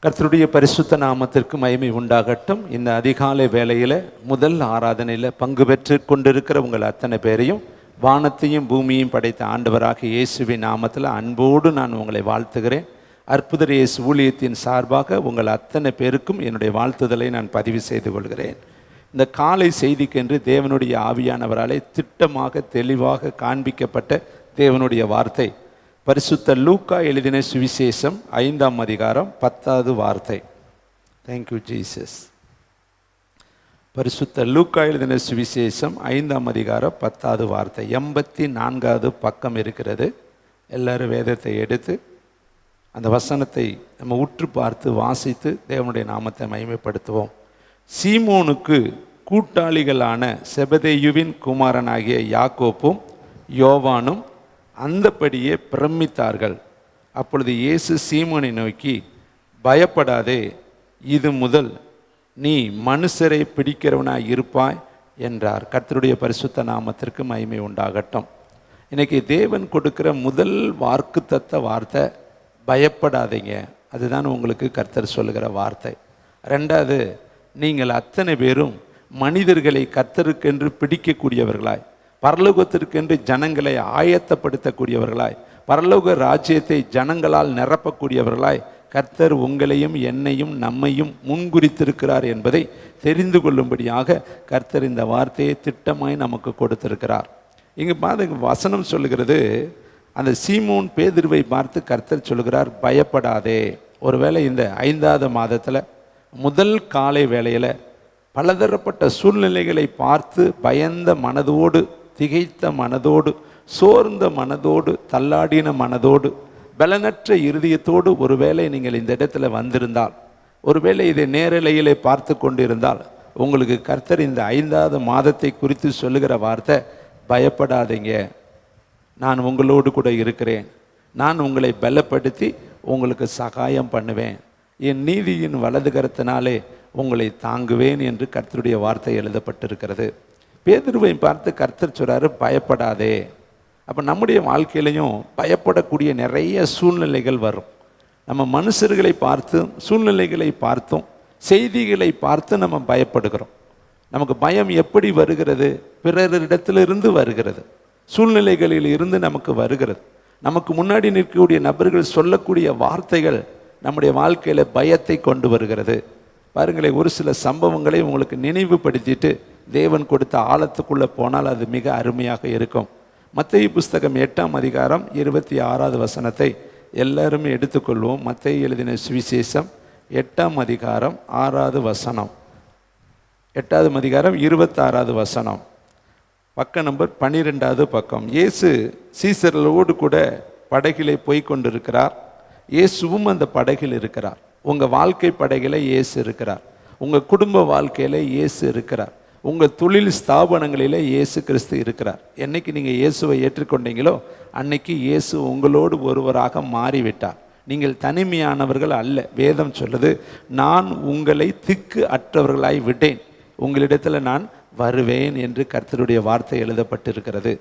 கர்த்தருடைய பரிசுத்த நாமத்திற்கு மகிமை உண்டாகட்டும். இந்த அதிகாலை வேளையில் முதல் ஆராதனையில் பங்கு பெற்று கொண்டிருக்கிற உங்கள் அத்தனை பேரையும் வானத்தையும் பூமியையும் படைத்த ஆண்டவராக இயேசுவின் நாமத்தில் அன்போடு நான் உங்களை வாழ்த்துகிறேன். அற்புதர் இயேசு ஊழியத்தின் சார்பாக உங்கள் அத்தனை பேருக்கும் என்னுடைய வாழ்த்துதலை நான் பதிவு செய்து கொள்கிறேன். இந்த காலை செய்திக்கென்று தேவனுடைய ஆவியானவராலே திட்டமாக தெளிவாக காண்பிக்கப்பட்ட தேவனுடைய வார்த்தை பரிசுத்த லூக்கா எழுதின சுவிசேஷம் 5ஆம் அதிகாரம் 10வது வார்த்தை. Thank you Jesus. பரிசுத்த லூக்கா எழுதின சுவிசேஷம் 5ஆம் அதிகாரம் 10வது வார்த்தை 84வது பக்கம் இருக்கிறது. எல்லாரும் வேதத்தை எடுத்து அந்த வசனத்தை நம்ம உற்று பார்த்து வாசித்து தேவனுடைய நாமத்தை மகிமைப்படுத்துவோம். சீமோனுக்கு கூட்டாளிகளான செபதேயுவின் குமாரனாகிய யாக்கோப்பும் யோவானும் அந்தபடியே பிரமித்தார்கள். அப்பொழுது இயேசு சீமோனை நோக்கி, பயப்படாதே, இது முதல் நீ மனுஷரை பிடிக்கிறவனாய் இருப்பாய் என்றார். கர்த்தருடைய பரிசுத்த நாமத்திற்கு மகிமை உண்டாகட்டும். இன்னைக்கு தேவன் கொடுக்கிற முதல் வாக்குத்தத்த வார்த்தை பயப்படாதீங்க. அதுதான் உங்களுக்கு கர்த்தர் சொல்லுகிற வார்த்தை. ரெண்டாவது, நீங்கள் அத்தனை பேரும் மனிதர்களை கர்த்தருக்கென்று பிடிக்கக்கூடியவர்களாய், பரலோகத்திற்கென்று ஜனங்களை ஆயத்தப்படுத்தக்கூடியவர்களாய், பரலோக ராஜ்யத்தை ஜனங்களால் நிரப்பக்கூடியவர்களாய் கர்த்தர் உங்களையும் என்னையும் நம்மையும் முன்குறித்திருக்கிறார் என்பதை தெரிந்து கொள்ளும்படியாக கர்த்தர் இந்த வார்த்தையை திட்டமாய் நமக்கு கொடுத்திருக்கிறார். இங்கே பாருங்க, வசனம் சொல்லுகிறது, அந்த சீமோன் பேதுருவை பார்த்து கர்த்தர் சொல்லுகிறார், பயப்படாதே. ஒருவேளை இந்த 5வது மாதத்தில் முதல் காலை வேளையில் பலதரப்பட்ட சூழ்நிலைகளை பார்த்து பயந்த மனதோடு, திகைத்த மனதோடு, சோர்ந்த மனதோடு, தள்ளாடின மனதோடு, பலனற்ற இருதயத்தோடு ஒருவேளை நீங்கள் இந்த இடத்துல வந்திருந்தால், ஒருவேளை இதை நேரலையிலே பார்த்து கொண்டிருந்தால், உங்களுக்கு கர்த்தர் இந்த 5வது மாதத்தை குறித்து சொல்லுகிற வார்த்தை, பயப்படாதீங்க, நான் உங்களோடு கூட இருக்கிறேன், நான் உங்களை பலப்படுத்தி உங்களுக்கு சகாயம் பண்ணுவேன், என் நீதியின் வலது கரத்தினாலே உங்களை தாங்குவேன் என்று கர்த்தருடைய வார்த்தை எழுதப்பட்டிருக்கிறது. பேதுருவை பார்த்து கர்த்தர் சொல்றாரு, பயப்படாதே. அப்போ நம்முடைய வாழ்க்கையிலையும் பயப்படக்கூடிய நிறைய சூழ்நிலைகள் வரும். நம்ம மனுஷர்களை பார்த்தும் சூழ்நிலைகளை பார்த்தும் செய்திகளை பார்த்து நம்ம பயப்படுகிறோம். நமக்கு பயம் எப்படி வருகிறது? பிறரிடத்திலிருந்து வருகிறது, சூழ்நிலைகளில் இருந்து நமக்கு வருகிறது. நமக்கு முன்னாடி நிற்கக்கூடிய நபர்கள் சொல்லக்கூடிய வார்த்தைகள் நம்முடைய வாழ்க்கையில் பயத்தை கொண்டு வருகிறது. பாருங்களேன், ஒரு சில சம்பவங்களை உங்களுக்கு நினைவுபடுத்திட்டு தேவன் கொடுத்த ஆழத்துக்குள்ளே போனால் அது மிக அருமையாக இருக்கும். மத்தேயு புஸ்தகம் 8ஆம் அதிகாரம் 26வது வசனத்தை எல்லாருமே எடுத்துக்கொள்வோம். மத்தேயு எழுதின சுவிசேஷம் 8ஆம் அதிகாரம் 6வது வசனம், 8ஆம் அதிகாரம் 26வது வசனம், பக்க நம்பர் 12வது பக்கம். இயேசு சீசர்களோடு கூட படகிலே போய் கொண்டிருக்கிறார். இயேசுவும் அந்த படகில் இருக்கிறார். உங்கள் வாழ்க்கை படகில் இயேசு இருக்கிறார். உங்கள் குடும்ப வாழ்க்கையில் இயேசு இருக்கிறார். உங்கள் தொழில் ஸ்தாபனங்களில் இயேசு கிறிஸ்து இருக்கிறார். என்னைக்கு நீங்கள் இயேசுவை ஏற்றுக்கொண்டீங்களோ அன்னைக்கு இயேசு உங்களோடு ஒருவராக மாறிவிட்டார். நீங்கள் தனிமையானவர்கள் அல்ல. வேதம் சொல்லுது, நான் உங்களை திக்கு அற்றவர்களாய் விட்டேன், உங்களிடத்தில் நான் வருவேன் என்று கர்த்தருடைய வார்த்தை எழுதப்பட்டிருக்கிறது.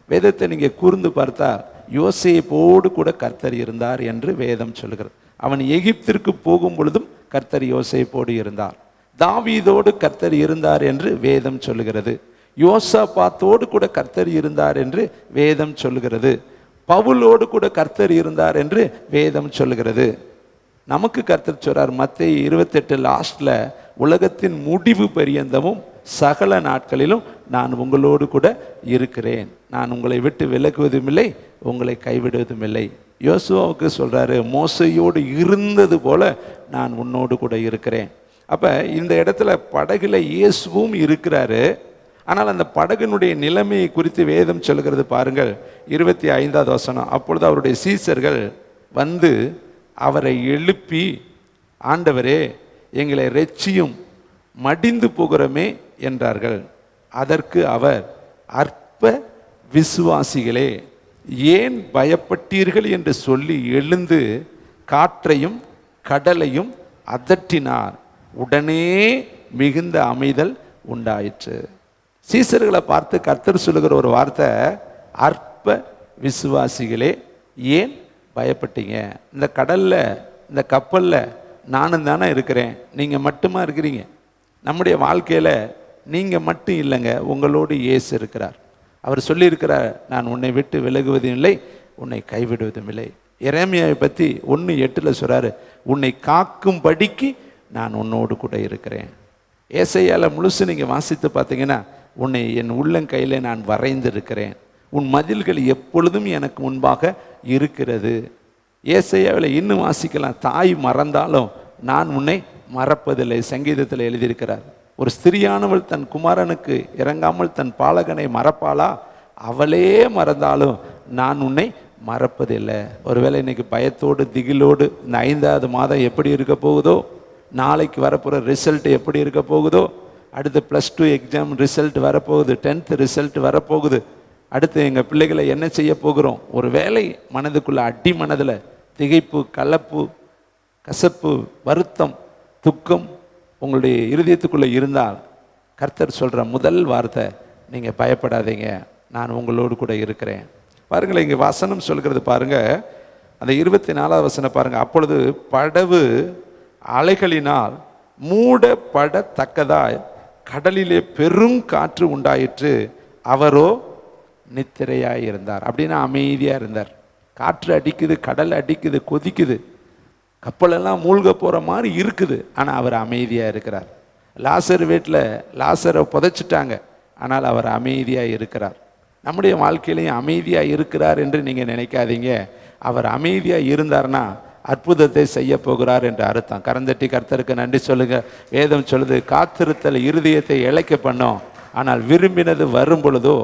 வேதத்தை நீங்கள் கூர்ந்து பார்த்தா யோசேப்போடு கூட கர்த்தர் இருந்தார் என்று வேதம் சொல்லுகிறது. அவன் எகிப்திற்கு போகும் பொழுதும் கர்த்தர் யோசேப்போடு இருந்தார். தாவீதோடு கர்த்தர் இருந்தார் என்று வேதம் சொல்லுகிறது. யோசாபாத்தோடு கூட கர்த்தர் இருந்தார் என்று வேதம் சொல்லுகிறது. பவுலோடு கூட கர்த்தர் இருந்தார் என்று வேதம் சொல்லுகிறது. நமக்கு கர்த்தர் சொல்றார் மத்தேயு 28 லாஸ்ட்ல, உலகத்தின் முடிவு பரியந்தமும் சகல நாட்களிலும் நான் உங்களோடு கூட இருக்கிறேன், நான் உங்களை விட்டு விலகுவதும் இல்லை, உங்களை கைவிடுவதும் இல்லை. யோசுவாவுக்கு சொல்றாரு, மோசையோடு இருந்தது போல நான் உன்னோடு கூட இருக்கிறேன். அப்ப இந்த இடத்துல படகுல இயேசுவும் இருக்கிறாரு. ஆனால் அந்த படகினுடைய நிலைமையை குறித்து வேதம் சொல்லுகிறது பாருங்கள், 25வது வசனம். அப்பொழுது அவருடைய சீசர்கள் வந்து அவரை எழுப்பி, ஆண்டவரே எங்களை இரட்சியும், மடிந்து போகிறோமே என்றார்கள். அதற்கு அவர், அற்ப விசுவாசிகளே, ஏன் பயப்பட்டீர்கள் என்று சொல்லி எழுந்து காற்றையும் கடலையும் அதட்டினார். உடனே மிகுந்த அமைதல் உண்டாயிற்று. சீசர்களை பார்த்து கர்த்தர் சொல்லுகிற ஒரு வார்த்தை, அற்ப விசுவாசிகளே ஏன் பயப்பட்டீங்க? இந்த கடல்ல, இந்த கப்பல்ல நானும் தானே இருக்கிறேன், நீங்கள் மட்டுமா இருக்கிறீங்க? நம்முடைய வாழ்க்கையில் நீங்கள் மட்டும் இல்லைங்க, உங்களோடு இயேசு இருக்கிறார். அவர் சொல்லியிருக்கிறார், நான் உன்னை விட்டு விலகுவதும் இல்லை, உன்னை கைவிடுவதும் இல்லை. எரேமியாவை பற்றி 1:8 சொல்கிறாரு, உன்னை காக்கும்படிக்கு நான் உன்னோடு கூட இருக்கிறேன். ஏசாயால முழுசு நீங்கள் வாசித்து பார்த்தீங்கன்னா, உன்னை என் உள்ளங்கையில் நான் வரைந்திருக்கிறேன், உன் மதில்கள் எப்பொழுதும் எனக்கு முன்பாக இருக்கிறது. ஏசாயாவில் இன்னும் வாசிக்கலாம், தாய் மறந்தாலும் நான் உன்னை மறப்பதில்லை, சங்கீதத்தில் எழுதியிருக்கிறார். ஒரு ஸ்திரியானவள் தன் குமாரனுக்கு இறங்காமல் தன் பாலகனை மறப்பாளா? அவளே மறந்தாலும் நான் உன்னை மறப்பதில்லை. ஒருவேளை இன்னைக்கு பயத்தோடு திகிலோடு இந்த 5வது மாதம் எப்படி இருக்க போகுதோ, நாளைக்கு வரப்போகிற ரிசல்ட் எப்படி இருக்க போகுதோ, அடுத்து +2 எக்ஸாம் ரிசல்ட் வரப்போகுது, 10th ரிசல்ட் வரப்போகுது, அடுத்து எங்கள் பிள்ளைகளை என்ன செய்ய போகிறோம், ஒரு வேளை மனதுக்குள்ளே அடி மனதில் திகைப்பு, கலப்பு, கசப்பு, வருத்தம், துக்கம் உங்களுடைய இருதயத்துக்குள்ளே இருந்தால் கர்த்தர் சொல்கிற முதல் வார்த்தை, நீங்கள் பயப்படாதீங்க, நான் உங்களோடு கூட இருக்கிறேன். பாருங்களேன், இங்கே வசனம் சொல்கிறது பாருங்கள், அந்த 24வது வசனம் பாருங்கள். அப்பொழுது படவு அலைகளினால் மூடப்படத்தக்கதாய் கடலிலே பெரும் காற்று உண்டாயிற்று, அவரோ நித்திரையாய் இருந்தார். அப்படின்னா அமைதியாக இருந்தார். காற்று அடிக்குது, கடல் அடிக்குது, கொதிக்குது, கப்பலெல்லாம் மூழ்க போகிற மாதிரி இருக்குது, ஆனால் அவர் அமைதியாக இருக்கிறார். லாசர் வீட்டில் லாசரை புதைச்சிட்டாங்க, ஆனால் அவர் அமைதியாக இருக்கிறார். நம்முடைய வாழ்க்கையிலையும் அமைதியாக இருக்கிறார் என்று நீங்கள் நினைக்காதீங்க. அவர் அமைதியாக இருந்தார்னா அற்புதத்தை செய்ய போகிறார் என்று அர்த்தம். கரந்தட்டி கர்த்தருக்கு நன்றி சொல்லுங்க. வேதம் சொல்லுது, காத்திருத்தல் இருதயத்தை இழைக்க பண்ணும், ஆனால் விரும்பினது வரும் பொழுதோ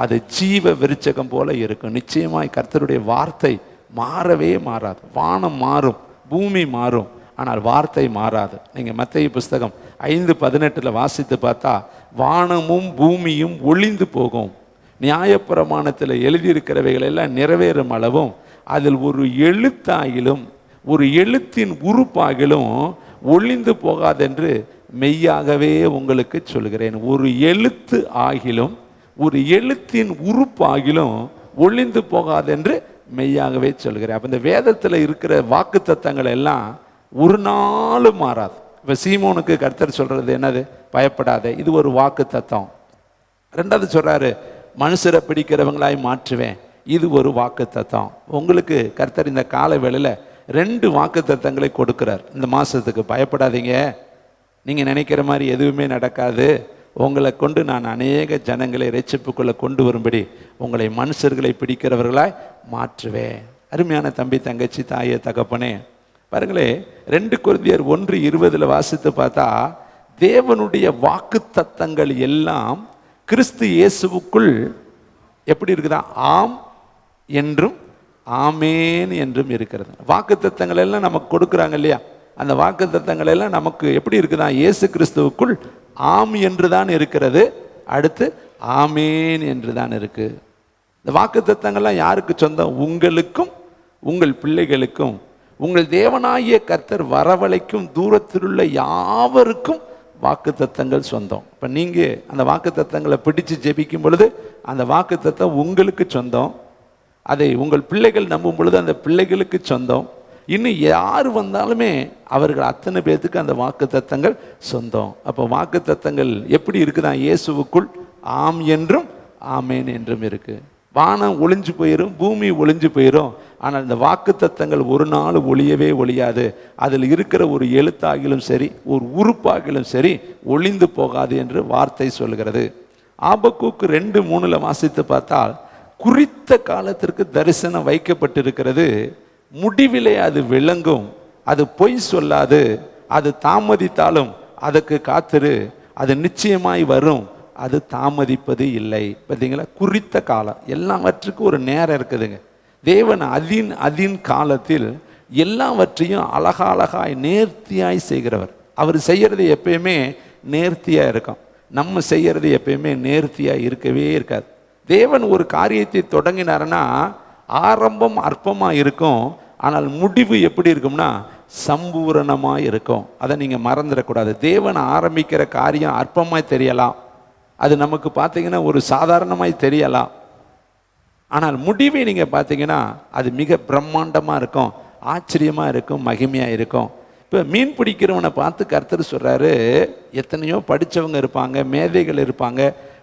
அது ஜீவ விருச்சகம் போல இருக்கும். நிச்சயமாய் கர்த்தருடைய வார்த்தை மாறவே மாறாது. வானம் மாறும், பூமி மாறும், ஆனால் வார்த்தை மாறாது. நீங்கள் மத்தேயு புஸ்தகம் 5:18 வாசித்து பார்த்தா, வானமும் பூமியும் ஒளிந்து போகும், நியாயப்பிரமாணத்தில் எழுதியிருக்கிறவைகள் எல்லாம் நிறைவேறும் அளவும் அதில் ஒரு எழுத்தாகிலும் ஒரு எழுத்தின் உறுப்பாகிலும் ஒளிந்து போகாதென்று மெய்யாகவே உங்களுக்கு சொல்கிறேன். ஒரு எழுத்து ஆகிலும் ஒரு எழுத்தின் உறுப்பாகிலும் ஒளிந்து போகாதென்று மெய்யாகவே சொல்கிறேன். அப்போ இந்த வேதத்தில் இருக்கிற வாக்கு தத்தங்கள் எல்லாம் ஒரு நாளும் மாறாது. இப்போ சீமோனுக்கு கர்த்தர் சொல்கிறது என்னது? பயப்படாதே, இது ஒரு வாக்கு தத்தம். 2வது சொல்கிறாரு, மனுஷரை பிடிக்கிறவங்களாய் மாற்றுவேன், இது ஒரு வாக்கு தத்தம். உங்களுக்கு கர்த்தர் இந்த கால வேளையில் 2 வாக்கு தத்தங்களை கொடுக்கிறார் இந்த மாதத்துக்கு. பயப்படாதீங்க, நீங்கள் நினைக்கிற மாதிரி எதுவுமே நடக்காது, உங்களை கொண்டு நான் அநேக ஜனங்களை இரட்சிப்புக்குள்ளே கொண்டு வரும்படி உங்களை மனுஷர்களை பிடிக்கிறவர்களாய் மாற்றுவேன். அருமையான தம்பி, தங்கச்சி, தாயே, தகப்பனே, பாருங்களே, 2 கொரிந்தியர் 1:20 வாசித்து பார்த்தா, தேவனுடைய வாக்கு தத்தங்கள் எல்லாம் கிறிஸ்து இயேசுவுக்குள் எப்படி இருக்குதா? ஆம் என்றும் ஆமேன் என்றும் இருக்கிறது. வாக்கு தத்தங்கள் எல்லாம் நமக்கு கொடுக்குறாங்க இல்லையா? அந்த வாக்கு தத்தங்கள் எல்லாம் நமக்கு எப்படி இருக்குதா? இயேசு கிறிஸ்துவுக்குள் ஆம் என்று தான் இருக்கிறது, அடுத்து ஆமேன் என்று தான் இருக்கு. இந்த வாக்கு தத்தங்கள்லாம் யாருக்கு சொந்தம்? உங்களுக்கும் உங்கள் பிள்ளைகளுக்கும் உங்கள் தேவனாகிய கர்த்தர் வரவழைக்கும் தூரத்திலுள்ள யாவருக்கும் வாக்கு தத்தங்கள் சொந்தம். இப்போ நீங்கள் அந்த வாக்கு தத்தங்களை பிடிச்சு ஜெபிக்கும் பொழுது அந்த வாக்கு தத்தம் உங்களுக்கு சொந்தம். அதை உங்கள் பிள்ளைகள் நம்பும் பொழுது அந்த பிள்ளைகளுக்கு சொந்தம். இன்னும் யார் வந்தாலுமே அவர்கள் அத்தனை பேர்த்துக்கு அந்த வாக்கு தத்தங்கள் சொந்தம். அப்போ வாக்கு தத்தங்கள் எப்படி இருக்குதான்? இயேசுவுக்குள் ஆம் என்றும் ஆமேன் என்றும் இருக்கு. வானம் ஒளிஞ்சு போயிடும், பூமி ஒளிஞ்சு போயிடும், ஆனால் இந்த வாக்கு தத்தங்கள் ஒரு நாள் ஒளியவே ஒளியாது. அதில் இருக்கிற ஒரு எழுத்தாகிலும் சரி, ஒரு உறுப்பாகிலும் சரி, ஒளிந்து போகாது என்று வார்த்தை சொல்கிறது. ஆபக்கூக்கு 2:3 வாசித்து பார்த்தால், குறித்த காலத்திற்கு தரிசனம் வைக்கப்பட்டிருக்கிறது, முடிவிலே அது விளங்கும், அது பொய் சொல்லாது, அது தாமதித்தாலும் அதற்கு காத்திரு, அது நிச்சயமாய் வரும், அது தாமதிப்பது இல்லை. பார்த்தீங்களா? குறித்த காலம், எல்லாவற்றுக்கும் ஒரு நேரம் இருக்குதுங்க. தேவன் அதின் காலத்தில் எல்லாவற்றையும் அழகாய் நேர்த்தியாய் செய்கிறவர். அவர் செய்கிறது எப்பயுமே நேர்த்தியாக இருக்கும். நம்ம செய்கிறது எப்பயுமே நேர்த்தியாக இருக்கவே இருக்காது. தேவன் ஒரு காரியத்தை தொடங்கினார்னா ஆரம்பம் அற்பமாக இருக்கும், ஆனால் முடிவு எப்படி இருக்கும்னா சம்பூரணமாக இருக்கும். அதை நீங்கள் மறந்துடக்கூடாது. தேவன் ஆரம்பிக்கிற காரியம் அற்பமாய் தெரியலாம், அது நமக்கு பார்த்தீங்கன்னா ஒரு சாதாரணமாய் தெரியலாம், ஆனால் முடிவை நீங்கள் பார்த்தீங்கன்னா அது மிக பிரம்மாண்டமாக இருக்கும், ஆச்சரியமாக இருக்கும், மகிமையாக இருக்கும். இப்போ மீன் பிடிக்கிறவனை பார்த்து கர்த்தர் சொல்கிறாரு, எத்தனையோ படித்தவங்க இருப்பாங்க, மேதைகள் இருப்பாங்க,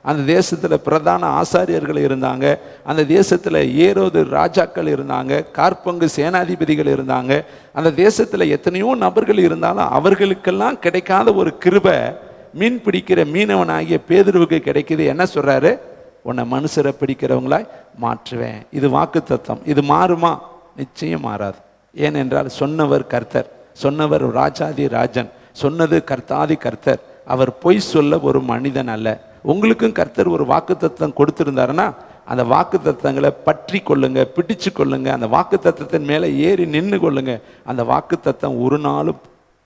அந்த தேசத்தில் பிரதான ஆசாரியர்கள் இருந்தாங்க, அந்த தேசத்தில் ஏரோது ராஜாக்கள் இருந்தாங்க, காற்பங்கு சேனாதிபதிகள் இருந்தாங்க, அந்த தேசத்தில் எத்தனையோ நபர்கள் இருந்தாலும் அவர்களுக்கெல்லாம் கிடைக்காத ஒரு கிருபை மீன் பிடிக்கிற மீனவனாகிய பேதுருவுக்கு கிடைக்குது. என்ன சொல்கிறாரு? உன்னை மனுஷரை பிடிக்கிறவங்களாய் மாற்றுவேன். இது வாக்குத்தத்தம். இது மாறுமா? நிச்சயம் மாறாது. ஏனென்றால் சொன்னவர் கர்த்தர், சொன்னவர் ராஜாதி ராஜன், சொன்னது கர்த்தாதி கர்த்தர். அவர் பொய் சொல்ல ஒரு மனிதன் அல்ல. உங்களுக்கும் கர்த்தர் ஒரு வாக்குத்தத்தம் கொடுத்திருந்தாருன்னா அந்த வாக்குத்தத்தங்களை பற்றி கொள்ளுங்க, பிடிச்சு கொள்ளுங்க, அந்த வாக்குத்தத்தத்தின் மேலே ஏறி நின்று கொள்ளுங்க. அந்த வாக்குத்தத்தம் ஒரு நாளும்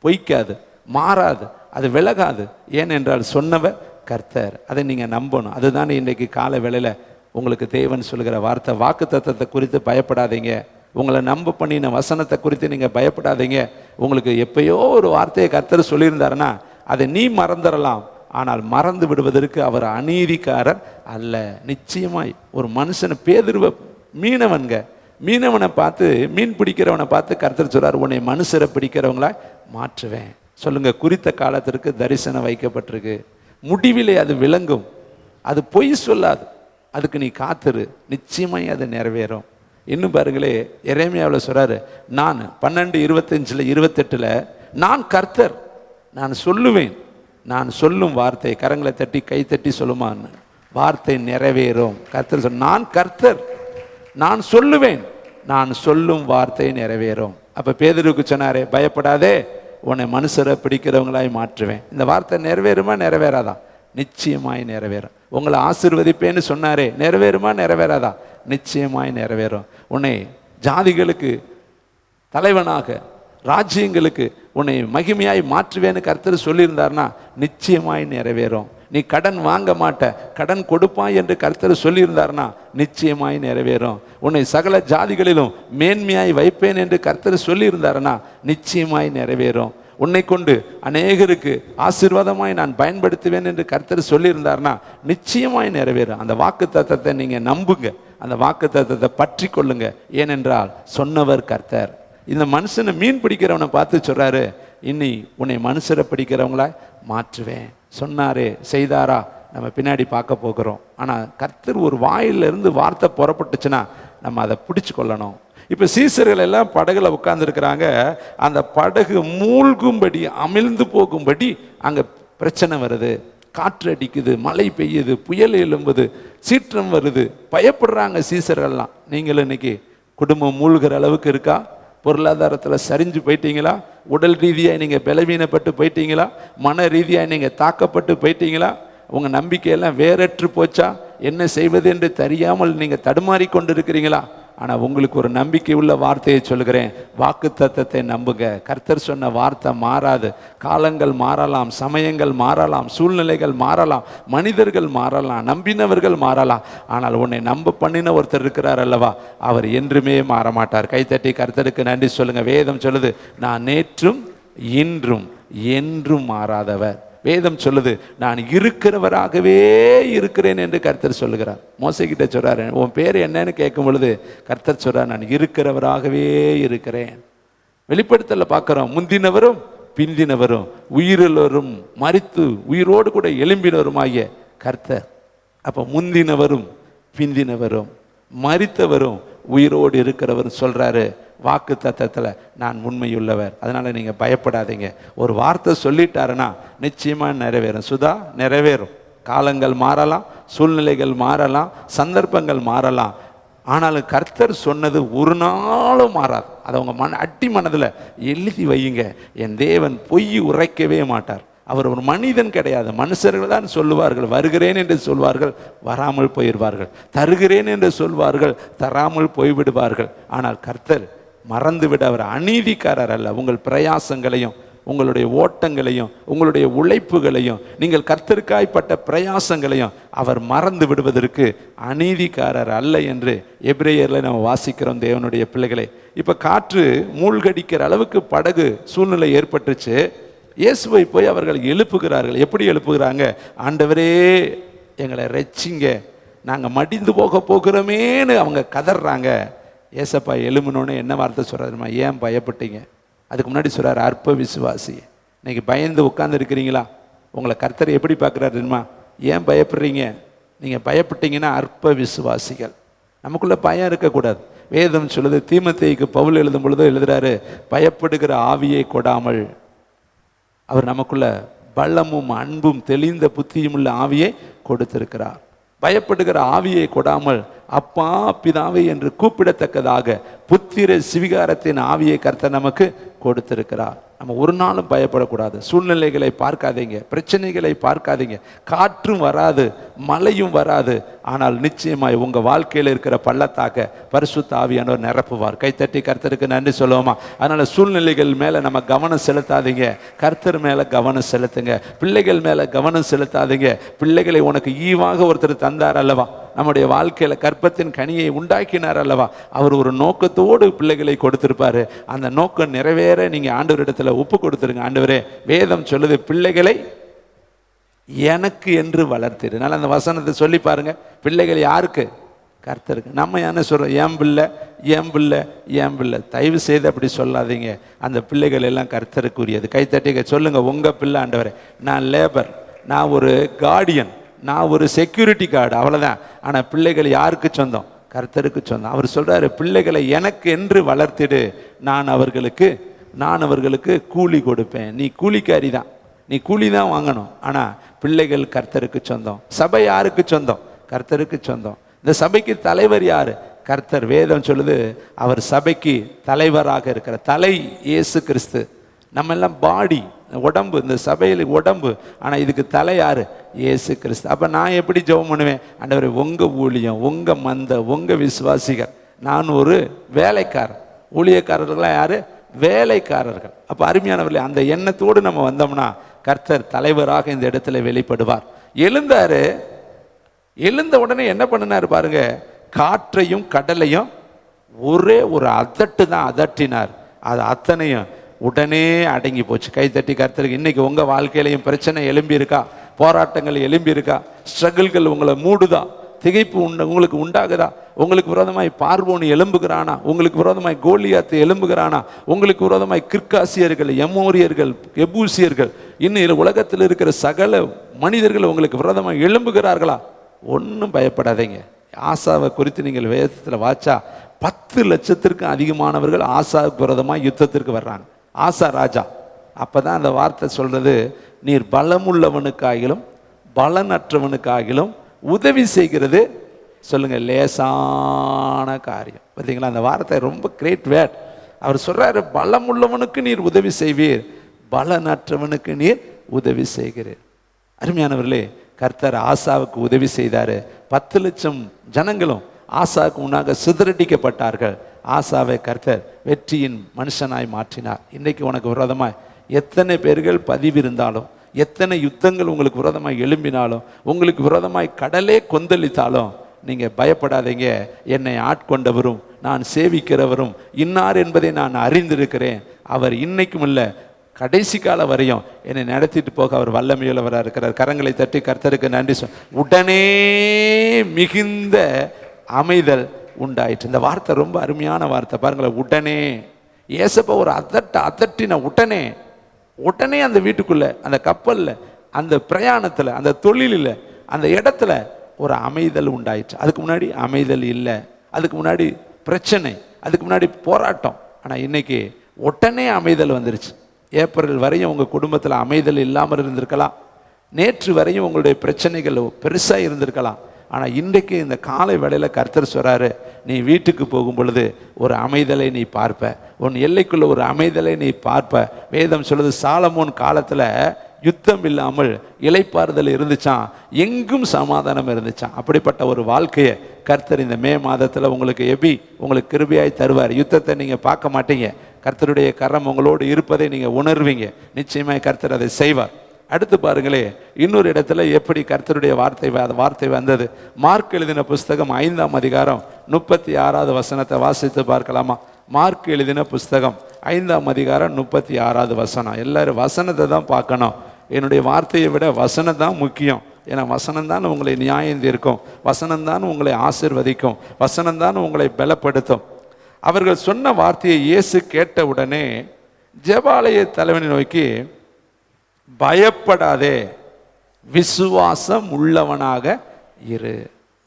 பொய்க்காது, மாறாது, அது விலகாது. ஏனென்றால் சொன்னவர் கர்த்தர். அதை நீங்கள் நம்பணும். அதுதானே இன்றைக்கு காலை வேளையில் உங்களுக்கு தேவன் சொல்கிற வார்த்தை. வாக்குத்தத்தத்தை குறித்து பயப்படாதீங்க. உங்களை நம்ப பண்ணின வசனத்தை குறித்து நீங்கள் பயப்படாதீங்க. உங்களுக்கு எப்பயோ ஒரு வார்த்தையை கர்த்தர் சொல்லியிருந்தாருன்னா அதை நீ மறந்துடலாம். ஆனால் மறந்து விடுவதற்கு அவர் அநீதிக்காரர் அல்ல. நிச்சயமாய் ஒரு மனுஷனை, பேதுருவை மீனவனை பார்த்து, மீன் பிடிக்கிறவனை பார்த்து கர்த்தர் சொல்றார், உன்னை மனுஷரை பிடிக்கிறவங்களா மாற்றுவேன். சொல்லுங்க, குறித்த காலத்திற்கு தரிசனம் வைக்கப்பட்டிருக்கு. முடிவிலே அது விளங்கும். அது பொய் சொல்லாது. அதுக்கு நீ காத்துரு, நிச்சயமாய் அது நிறைவேறும். இன்னும் பாருங்களே, எரேமியாவில் சொல்றாரு, நான் 12:25-28 நான் கர்த்தர், நான் சொல்லுவேன், நான் சொல்லும் வார்த்தை, கரங்களை தட்டி கை தட்டி சொல்லுமான்னு, வார்த்தை நிறைவேறும். கர்த்தர் சொல், நான் கர்த்தர், நான் சொல்லுவேன், நான் சொல்லும் வார்த்தை நிறைவேறும். அப்ப பேதுருக்கு சொன்னாரே, பயப்படாதே, உன்னை மனுஷரை பிடிக்கிறவங்களாய் மாற்றுவேன். இந்த வார்த்தை நிறைவேறுமா நிறைவேறாதா? நிச்சயமாய் நிறைவேறும். உங்களை ஆசீர்வதிப்பேன்னு சொன்னாரே, நிறைவேறுமா நிறைவேறாதா? நிச்சயமாய் நிறைவேறும். உன்னை ஜாதிகளுக்கு தலைவனாக, ராஜ்யங்களுக்கு உன்னை மகிமையாய் மாற்றுவேன்னு கர்த்தர் சொல்லியிருந்தார்னா நிச்சயமாய் நிறைவேறும். நீ கடன் வாங்க மாட்ட, கடன் கொடுப்பாய் என்று கர்த்தர் சொல்லியிருந்தார்னா நிச்சயமாய் நிறைவேறும். உன்னை சகல ஜாதிகளிலும் மேன்மையாய் வைப்பேன் என்று கர்த்தர் சொல்லியிருந்தார்னா நிச்சயமாய் நிறைவேறும். உன்னை கொண்டு அநேகருக்கு ஆசீர்வாதமாய் நான் பயன்படுத்துவேன் என்று கர்த்தர் சொல்லியிருந்தார்னா நிச்சயமாய் நிறைவேறும். அந்த வாக்கு தத்தத்தை நீங்கள் நம்புங்க, அந்த வாக்கு தத்தத்தை பற்றி கொள்ளுங்க. ஏனென்றால் சொன்னவர் கர்த்தர். இந்த மனுஷனை மீன் பிடிக்கிறவனை பார்த்து சொல்றாரு, இன்னி உன்னை மனுஷரை பிடிக்கிறவங்களா மாற்றுவேன். சொன்னாரே, செய்தாரா? நம்ம பின்னாடி பார்க்க போகிறோம். ஆனால் கர்த்தர் ஒரு வாயிலிருந்து வார்த்தை புறப்பட்டுச்சுன்னா நம்ம அதை பிடிச்சு கொள்ளணும். இப்போ சீசர்கள் எல்லாம் படகுல உட்கார்ந்துருக்கிறாங்க. அந்த படகு மூழ்கும்படி, அமிழ்ந்து போகும்படி அங்கே பிரச்சனை வருது. காற்று அடிக்குது, மழை பெய்யுது, புயல் எழும்புது, சீற்றம் வருது. பயப்படுறாங்க சீசர்கள்லாம். நீங்களும் இன்னைக்கு குடும்பம் மூழ்கிற அளவுக்கு இருக்கா? பொருளாதாரத்தில் சரிஞ்சு போயிட்டீங்களா? உடல் ரீதியாக நீங்கள் பலவீனப்பட்டு போயிட்டீங்களா? மன ரீதியாக நீங்கள் தாக்கப்பட்டு போயிட்டீங்களா? உங்கள் நம்பிக்கையெல்லாம் வேறற்று போச்சா? என்ன செய்வது என்று தெரியாமல் நீங்கள் தடுமாறி கொண்டு இருக்கிறீங்களா? ஆனால் உங்களுக்கு ஒரு நம்பிக்கை உள்ள வார்த்தையை சொல்கிறேன், வாக்கு தத்தத்தை நம்புங்க. கர்த்தர் சொன்ன வார்த்தை மாறாது. காலங்கள் மாறலாம், சமயங்கள் மாறலாம், சூழ்நிலைகள் மாறலாம், மனிதர்கள் மாறலாம், நம்பினவர்கள் மாறலாம். ஆனால் உன்னை நம்ப பண்ணின ஒருத்தர் இருக்கிறார் அல்லவா, அவர் என்றுமே மாற மாட்டார். கைத்தட்டி கர்த்தருக்கு நன்றி சொல்லுங்க. வேதம் சொல்லுது, நான் நேற்றும் இன்றும் என்றும் மாறாதவர். வேதம் சொல்லுது, நான் இருக்கிறவராகவே இருக்கிறேன் என்று கர்த்தர் சொல்லுகிறார். மோசேகிட்ட சொல்றாரு, உன் பேர் என்னன்னு கேட்கும் பொழுது கர்த்தர் சொல்றார், நான் இருக்கிறவராகவே இருக்கிறேன். வெளிப்படுத்தல பார்க்கிறோம், முந்தினவரும் பிந்தினவரும் உயிருள்ளவரும் மரித்து உயிரோடு கூட எழும்பினவருமாகிய கர்த்தர். அப்போ முந்தினவரும் பிந்தினவரும் மரித்தவரும் உயிரோடு இருக்கிறவரும் சொல்றாரு, வாக்கு தத்தத்தில் நான் உண்மையுள்ளவர். அதனால் நீங்கள் பயப்படாதீங்க. ஒரு வார்த்தை சொல்லிட்டாருன்னா நிச்சயமாக நிறைவேறும். சுதா, நிறைவேறும். காலங்கள் மாறலாம், சூழ்நிலைகள் மாறலாம், சந்தர்ப்பங்கள் மாறலாம். ஆனாலும் கர்த்தர் சொன்னது ஒரு நாளும் மாறாது. அதை உங்கள் அட்டி மனதில் எழுதி வையுங்க. என் தேவன் பொய் உரைக்கவே மாட்டார். அவர் ஒரு மனிதன் கிடையாது. மனுஷர்கள் தான் சொல்லுவார்கள், வருகிறேன் என்று சொல்வார்கள், வராமல் போயிடுவார்கள். தருகிறேன் என்று சொல்வார்கள், தராமல் போய்விடுவார்கள். ஆனால் கர்த்தர் மறந்துவிட அவர் அநீதிக்காரர் அல்ல. உங்கள் பிரயாசங்களையும் உங்களுடைய ஓட்டங்களையும் உங்களுடைய உழைப்புகளையும் நீங்கள் கர்த்தருக்காய்ப்பட்ட பிரயாசங்களையும் அவர் மறந்து விடுவதற்கு அநீதிக்காரர் அல்ல என்று எபிரேயர்ல நம்ம வாசிக்கிறோம். தேவனுடைய பிள்ளைகளை, இப்போ காற்று மூழ்கடிக்கிற அளவுக்கு படகு சூழ்நிலை ஏற்பட்டுச்சு. இயேசுவை போய் அவர்கள் எழுப்புகிறார்கள். எப்படி எழுப்புகிறாங்க? ஆண்டவரே எங்களை ரட்சிங்க, நாங்கள் மடிந்து போக போகிறோமேன்னு அவங்க கதறாங்க. ஏசப்பா எழும்பினோன்னு என்ன வார்த்தை சொல்கிறாருமா? ஏன் பயப்பட்டீங்க? அதுக்கு முன்னாடி சொல்கிறார் அற்ப விசுவாசி. இன்னைக்கு பயந்து உட்கார்ந்து இருக்கிறீங்களா? உங்களை கர்த்தர் எப்படி பார்க்குறாரு தெரியுமா? ஏன் பயப்படுறீங்க? நீங்கள் பயப்பட்டீங்கன்னா அற்ப விசுவாசிகள். நமக்குள்ளே பயம் இருக்கக்கூடாது. வேதம் சொல்லுது, தீமோத்தேயுக்கு பவுல் எழுதும் பொழுது எழுதுறாரு, பயப்படுகிற ஆவியை கொடாமல் அவர் நமக்குள்ள பலமும் அன்பும் தெளிந்த புத்தியும் உள்ள ஆவியை கொடுத்திருக்கிறார். பயப்படுகிற ஆவியை கொடாமல் அப்பா பிதாவை என்று கூப்பிடத்தக்கதாக புத்திர சிவிகாரத்தின் ஆவியை கர்த்தர் நமக்கு கொடுத்திருக்கிறார். நம்ம ஒரு நாளும் பயப்படக்கூடாது. சூழ்நிலைகளை பார்க்காதீங்க, பிரச்சனைகளை பார்க்காதீங்க. காற்றும் வராது, மழையும் வராது. ஆனால் நிச்சயமாய் உங்கள் வாழ்க்கையில் இருக்கிற பள்ளத்தாக்க பரிசுத்த ஆவியானவர் நிரப்புவார். கைத்தட்டி கர்த்தருக்கு நன்றி சொல்லுவோமா? அதனால் சூழ்நிலைகள் மேலே நம்ம கவனம் செலுத்தாதீங்க, கர்த்தர் மேலே கவனம் செலுத்துங்க. பிள்ளைகள் மேலே கவனம் செலுத்தாதீங்க. பிள்ளைகளை உனக்கு ஈவாக ஒருத்தர் தந்தார் அல்லவா? நம்முடைய வாழ்க்கையில் கற்பத்தின் கனியை உண்டாக்கினார் அல்லவா? அவர் ஒரு நோக்கத்தோடு பிள்ளைகளை கொடுத்திருப்பாரு. அந்த நோக்கம் நிறைவேற நீங்கள் ஆண்டவரிடத்தில் ஒப்பு கொடுத்துருங்க. ஆண்டவரே, வேதம் சொல்லுது பிள்ளைகளை எனக்கு என்று வளர்த்திரு. அதனால் அந்த வசனத்தை சொல்லி பாருங்க. பிள்ளைகள் யாருக்கு? கர்த்தருக்கு. நம்ம என்ன சொல்கிறோம்? என் பிள்ளை, என் பிள்ளை, என் பிள்ளை. தயவு செய்து அப்படி சொல்லாதீங்க. அந்த பிள்ளைகள் எல்லாம் கர்த்தருக்குரியது. கைத்தட்டிக்க சொல்லுங்க, உங்கள் பிள்ளை ஆண்டவரே. நான் லேபர், நான் ஒரு கார்டியன், நான் ஒரு செக்யூரிட்டி கார்டு, அவ்வளோதான். ஆனால் பிள்ளைகள் யாருக்கு சொந்தம்? கர்த்தருக்கு சொந்தம். அவர் சொல்கிறாரு, பிள்ளைகளை எனக்கு என்று வளர்த்திடு, நான் அவர்களுக்கு கூலி கொடுப்பேன். நீ கூலிக்காரி தான், நீ கூலி தான் வாங்கணும். ஆனால் பிள்ளைகள் கர்த்தருக்கு சொந்தம். சபை யாருக்கு சொந்தம்? கர்த்தருக்கு சொந்தம். இந்த சபைக்கு தலைவர் யார்? கர்த்தர். வேதம் சொல்லுது, அவர் சபைக்கு தலைவராக இருக்கிற தலை இயேசு கிறிஸ்து. நம்ம எல்லாம் பாடி, உடம்பு, இந்த சபையில் உடம்பு. ஆனால் இதுக்கு தலை யார்? இயேசு கிறிஸ்து. அப்போ நான் எப்படி ஜெபம் பண்ணுவேன்? ஆண்டவரே, உங்கள் ஊழியம், உங்கள் மந்த, உங்கள் விசுவாசிகள். நான் ஒரு வேலைக்காரன். ஊழியக்காரர்களாக யார்? வேலைக்காரர்கள். அப்போ அருமையானவர்களே, அந்த எண்ணத்தோடு நம்ம வந்தோம்னா கர்த்தர் தலைவராக இந்த இடத்துல வெளிப்படுவார். எழுந்தாரு. எழுந்த உடனே என்ன பண்ணினார் பாருங்க, காற்றையும் கடலையும் ஒரே ஒரு அதட்டு தான் அதட்டினார். அது அத்தனையும் உடனே அடங்கி போச்சு. கைத்தட்டி கர்த்தருக்கு. இன்னைக்கு உங்கள் வாழ்க்கையிலையும் பிரச்சனை எழும்பி இருக்கா? போராட்டங்கள் எழும்பி இருக்கா? ஸ்ட்ரகிள்கள் உங்களை மூடுதா? திகைப்பு உங்களுக்கு உண்டாகுதா? உங்களுக்கு விரோதமாய் பார்வோன் எழும்புகிறானா? உங்களுக்கு விரோதமாய் கோலியாத்து எழும்புகிறானா? உங்களுக்கு விரோதமாய் கிர்காசியர்கள், எமோரியர்கள், எபூசியர்கள், இன்னும் உலகத்தில் இருக்கிற சகல மனிதர்கள் உங்களுக்கு விரோதமாய் எழும்புகிறார்களா? ஒன்றும் பயப்படாதீங்க. ஆசாவை குறித்து நீங்கள் வேதத்தில் வாச்சா 10 லட்சத்திற்கும் அதிகமானவர்கள் ஆசாவுக்கு விரோதமாக யுத்தத்திற்கு வர்றாங்க. ஆசா ராஜா. அப்போ தான் அந்த வார்த்தை சொல்கிறது, நீர் பலமுள்ளவனுக்காகிலும் பலனற்றவனுக்காகிலும் உதவி செய்கிறது சொல்லுங்க லேசான காரியம். பார்த்தீங்களா? அந்த வார்த்தை ரொம்ப கிரேட் வேர்ட். அவர் சொல்றாரு, பலமுள்ளவனுக்கு நீர் உதவி செய்வீர், பலனற்றவனுக்கு நீர் உதவி செய்கிறீர். அருமையானவர்களே, கர்த்தர் ஆசாவுக்கு உதவி செய்தாரு. 10 லட்சம் ஜனங்களும் ஆசாவுக்கு முன்னாக சிதறடிக்கப்பட்டார்கள். ஆசாவை கர்த்தர் வெற்றியின் மனுஷனாய் மாற்றினார். இன்றைக்கு உனக்கு விரோதமாய் எத்தனை பேர்கள் பதிவிருந்தாலும், எத்தனை யுத்தங்கள் உங்களுக்கு விரோதமாய் எழும்பினாலும், உங்களுக்கு விரோதமாய் கடலே கொந்தளித்தாலும் நீங்கள் பயப்படாதீங்க. என்னை ஆட்கொண்டவரும் நான் சேவிக்கிறவரும் இன்னார் என்பதை நான் அறிந்திருக்கிறேன். அவர் இன்னைக்கும் இல்லை, கடைசி கால வரையும் என்னை நடத்திட்டு போக அவர் வல்லமையுள்ளவராக இருக்கிறார். கரங்களை தட்டி கர்த்தருக்கு நன்றி உடனே மிகுந்த அமைதல் உண்டாயிற்று. இந்த வார்த்தை ரொம்ப அருமையான வார்த்தை பாருங்களேன். உடனே ஏசப்பா ஒரு அதட்டின உடனே அந்த வீட்டுக்குள்ள, அந்த கப்பல்ல, அந்த பிரயாணத்துல, அந்த தொழிலில், அந்த இடத்துல ஒரு அமைதல் உண்டாயிற்று. அதுக்கு முன்னாடி அமைதல் இல்லை, அதுக்கு முன்னாடி பிரச்சனை, அதுக்கு முன்னாடி போராட்டம். ஆனால் இன்னைக்கு உடனே அமைதல் வந்துருச்சு. ஏப்ரல் வரையும் உங்கள் குடும்பத்தில் அமைதல் இல்லாமல் இருந்திருக்கலாம். நேற்று வரையும் உங்களுடைய பிரச்சனைகள் பெருசாக இருந்திருக்கலாம். ஆனால் இன்றைக்கு இந்த காலை வேளையில் கர்த்தர் சொல்கிறாரு, நீ வீட்டுக்கு போகும் பொழுது ஒரு அமைதலை நீ பார்ப்ப, உன் எல்லைக்குள்ள ஒரு அமைதலை நீ பார்ப்ப. வேதம் சொல்லுது, சாலமோன் காலத்தில் யுத்தம் இல்லாமல் இளைப்பாறுதல் இருந்துச்சான், எங்கும் சமாதானம் இருந்துச்சான். அப்படிப்பட்ட ஒரு வாழ்க்கையை கர்த்தர் இந்த மே மாதத்தில் உங்களுக்கு கிருபையாய் தருவார். யுத்தத்தை நீங்கள் பார்க்க மாட்டீங்க, கர்த்தருடைய கரம் உங்களோடு இருப்பதை நீங்கள் உணர்வீங்க. நிச்சயமாக கர்த்தர் அதை செய்வார். அடுத்து பாருங்களே, இன்னொரு இடத்துல எப்படி கர்த்தருடைய வார்த்தை வந்தது. மார்க் எழுதின புஸ்தகம் 5ஆம் அதிகாரம் 36வது வசனத்தை வாசித்து பார்க்கலாமா? மார்க் எழுதின புஸ்தகம் 5ஆம் அதிகாரம் 36வது வசனம். எல்லாரும் வசனத்தை தான் பார்க்கணும். என்னுடைய வார்த்தையை விட வசனம் தான் முக்கியம். ஏன்னா வசனம் தான் உங்களை நியாயம் தீர்க்கும், வசனம் தான் உங்களை ஆசீர்வதிக்கும், வசனம் தான் உங்களை பலப்படுத்தும். அவர்கள் சொன்ன வார்த்தையை இயேசு கேட்ட உடனே ஜெபாலய தலைவனை நோக்கி, பயப்படாதே, விசுவாசம் உள்ளவனாக இரு.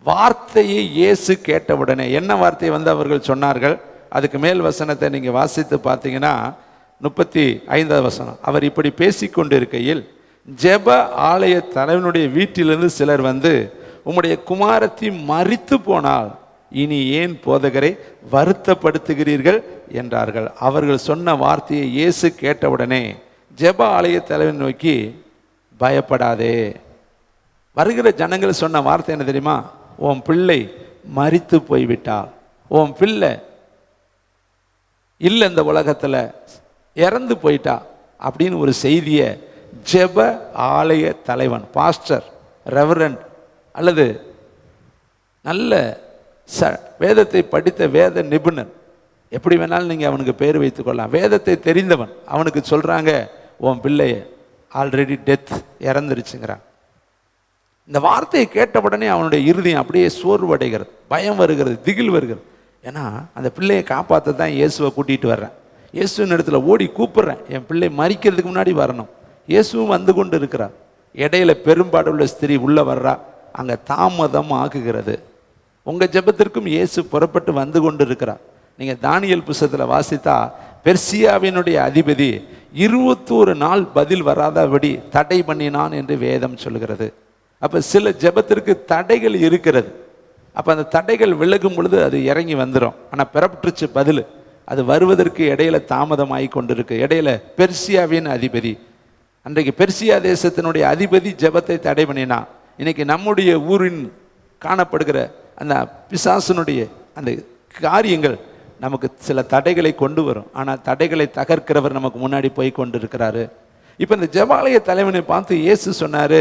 வார்த்தையை இயேசு கேட்டவுடனே என்ன வார்த்தையை அவர்கள் சொன்னார்கள்? அதுக்கு மேல் வசனத்தை நீங்கள் வாசித்து பார்த்தீங்கன்னா 35வது வசனம். அவர் இப்படி பேசிக்கொண்டிருக்கையில் ஜெப ஆலய தலைவனுடைய வீட்டிலிருந்து சிலர் வந்து, உம்முடைய குமாரத்தி மரித்து போனால் இனி ஏன் போதகரை வருத்தப்படுத்துகிறீர்கள் என்றார்கள். அவர்கள் சொன்ன வார்த்தையை இயேசு கேட்டவுடனே ஜெப ஆலய தலைவன் நோக்கி, பயப்படாதே. வருகிற ஜனங்கள் சொன்ன வார்த்தை என்ன தெரியுமா? உன் பிள்ளை மரித்து போய்விட்டால், உன் பிள்ளை இல்லை இந்த உலகத்தில், இறந்து போயிட்டா அப்படின்னு ஒரு செய்தியை ஜெப ஆலய தலைவன், பாஸ்டர், ரெவரண்ட் அல்லது நல்ல வேதத்தை படித்த வேத நிபுணர், எப்படி வேணாலும் நீங்கள் அவனுக்கு பேர் வைத்துக்கொள்ளலாம், வேதத்தை தெரிந்தவன், அவனுக்கு சொல்கிறாங்க, உன் பிள்ளை ஆல்ரெடி டெத், இறந்துருச்சுங்கிறான். இந்த வார்த்தையை கேட்ட உடனே அவனுடைய இருதயம் அப்படியே சோர்வடைகிறது, பயம் வருகிறது, திகில் வருகிறது. ஏன்னா அந்த பிள்ளையை காப்பாற்ற தான் இயேசுவை கூட்டிகிட்டு வர்றேன், இயேசுவின் இடத்துல ஓடி கூப்பிட்றேன், என் பிள்ளை மரிக்கிறதுக்கு முன்னாடி வரணும். இயேசுவும் வந்து கொண்டு இருக்கிறார். இடையில பெரும்பாடுள்ள ஸ்திரீ உள்ள வர்றா, அங்கே தாமதம் ஆகுகிறது. உங்கள் ஜெபத்திற்கும் இயேசு புறப்பட்டு வந்து கொண்டு இருக்கிறார். நீங்கள் தானியேல் புஸ்தகத்தில் வாசித்தா, பெர்சியாவினுடைய அதிபதி 21 நாள் பதில் வராதபடி தடை பண்ணினான் என்று வேதம் சொல்கிறது. அப்போ சில ஜெபத்திற்கு தடைகள் இருக்கிறது. அப்போ அந்த தடைகள் விலகும் பொழுது அது இறங்கி வந்துடும். ஆனால் பெறப்பட்டுச்சு பதில், அது வருவதற்கு இடையில தாமதமாகி கொண்டிருக்கு. இடையில பெர்சியாவின் அதிபதி, அன்றைக்கு பெர்சியா தேசத்தினுடைய அதிபதி ஜெபத்தை தடை பண்ணினான். இன்னைக்கு நம்முடைய ஊரின் காணப்படுகிற அந்த பிசாசனுடைய அந்த காரியங்கள் நமக்கு சில தடைகளை கொண்டு வரும். ஆனால் தடைகளை தகர்க்கிறவர் நமக்கு முன்னாடி போய் கொண்டு இருக்கிறாரு. இப்போ இந்த ஜெபாலய தலைவனை பார்த்து இயேசு சொன்னார்,